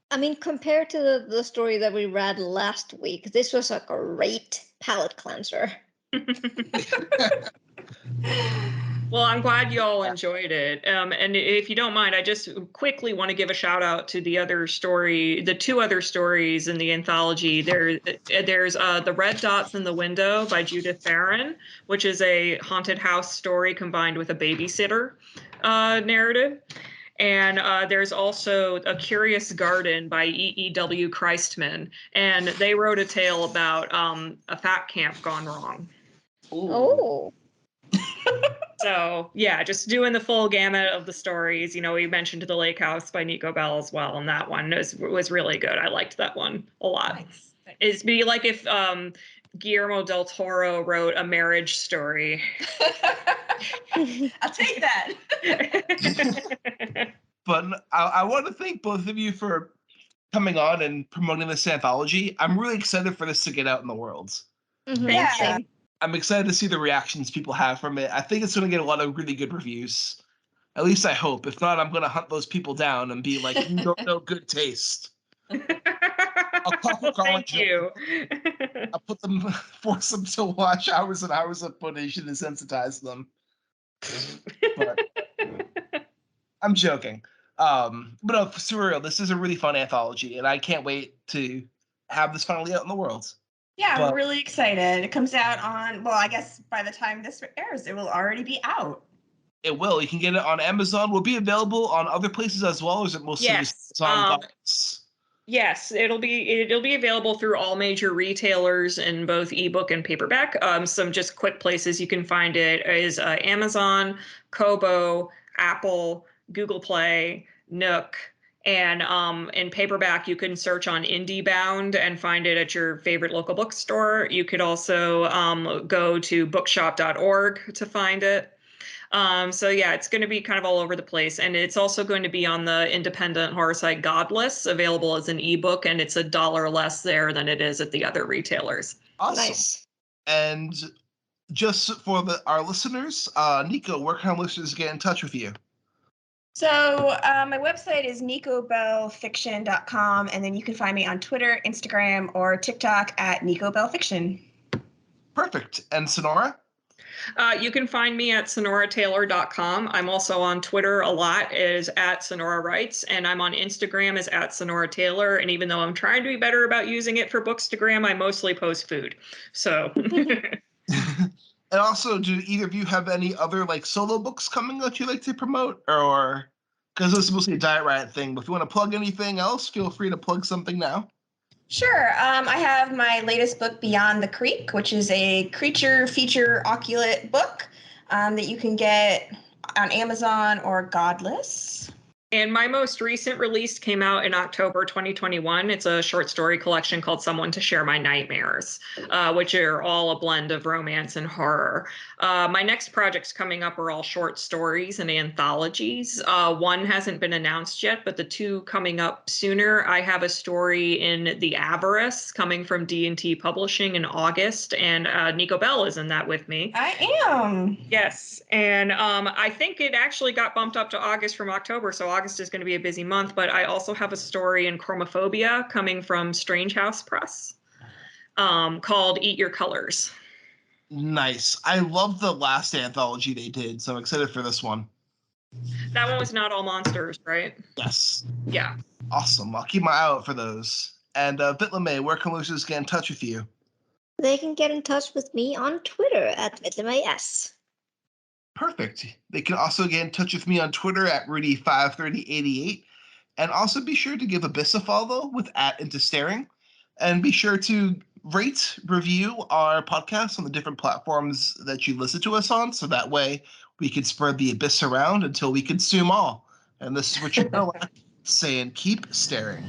I mean, compared to the story that we read last week, this was a great palate cleanser. Well, I'm glad you all enjoyed it. And if you don't mind, I just quickly want to give a shout out to the two other stories in the anthology. There's The Red Dots in the Window by Judith Farron, which is a haunted house story combined with a babysitter narrative. And there's also A Curious Garden by E.E.W. Christman. And they wrote a tale about a fat camp gone wrong. Ooh. Oh. So yeah, just doing the full gamut of the stories. You know, we mentioned The Lake House by Nico Bell as well, and that one was really good. I liked that one a lot. Nice. It'd be like if Guillermo del Toro wrote a marriage story. I'll take that. But I want to thank both of you for coming on and promoting this anthology. I'm really excited for this to get out in the world. Mm-hmm. Yeah. Same. I'm excited to see the reactions people have from it. I think it's going to get a lot of really good reviews. At least I hope. If not, I'm going to hunt those people down and be like, you don't know good taste. I'll call for Thank you. I'll put them, force them to watch hours and hours of footage and desensitize them. But I'm joking. But no, for real, this is a really fun anthology, and I can't wait to have this finally out in the world. Yeah, But- I'm really excited. It comes out on, well, I guess by the time this airs, it will already be out. It will. You can get it on Amazon. Will it be available on other places as well, or is it mostly Yes. just on box? Yes, it'll be available through all major retailers in both ebook and paperback. Some just quick places you can find it is Amazon, Kobo, Apple, Google Play, Nook, and in paperback you can search on IndieBound and find it at your favorite local bookstore. You could also go to bookshop.org to find it. So yeah, it's going to be kind of all over the place, and it's also going to be on the independent horror site Godless, available as an ebook, and it's $1 less there than it is at the other retailers. Awesome. Nice. And just for our listeners, Nico, where can our listeners get in touch with you? So my website is nicobellfiction.com, and then you can find me on Twitter, Instagram, or TikTok at nicobellfiction. Perfect. And Sonora? You can find me at sonorataylor.com. I'm also on Twitter a lot as at Sonora Writes, and I'm on Instagram as at Sonora Taylor. And even though I'm trying to be better about using it for Bookstagram, I mostly post food. So. And also, do either of you have any other like solo books coming that you like to promote, or because this is mostly a Diet Riot thing? But if you want to plug anything else, feel free to plug something now. Sure. I have my latest book, Beyond the Creek, which is a creature feature oculate book that you can get on Amazon or Godless. And my most recent release came out in October 2021. It's a short story collection called Someone to Share My Nightmares, which are all a blend of romance and horror. My next projects coming up are all short stories and anthologies. One hasn't been announced yet, but the two coming up sooner. I have a story in The Avarice coming from D&T Publishing in August, and Nico Bell is in that with me. I am. Yes, and I think it actually got bumped up to August from October, so August is going to be a busy month. But I also have a story in Chromophobia coming from Strange House Press called Eat Your Colors. Nice. I love the last anthology they did, so I'm excited for this one. That one was Not All Monsters, right? Yes. Yeah. Awesome. I'll keep my eye out for those. And Vitlame, where can listeners get in touch with you? They can get in touch with me on Twitter at VitlameS. Perfect. They can also get in touch with me on Twitter at Rudy53088. And also be sure to give Abyss a follow with @IntoStaring. And be sure to rate, review our podcast on the different platforms that you listen to us on, so that way we can spread the Abyss around until we consume all. And this is Richard Nowak saying, keep staring.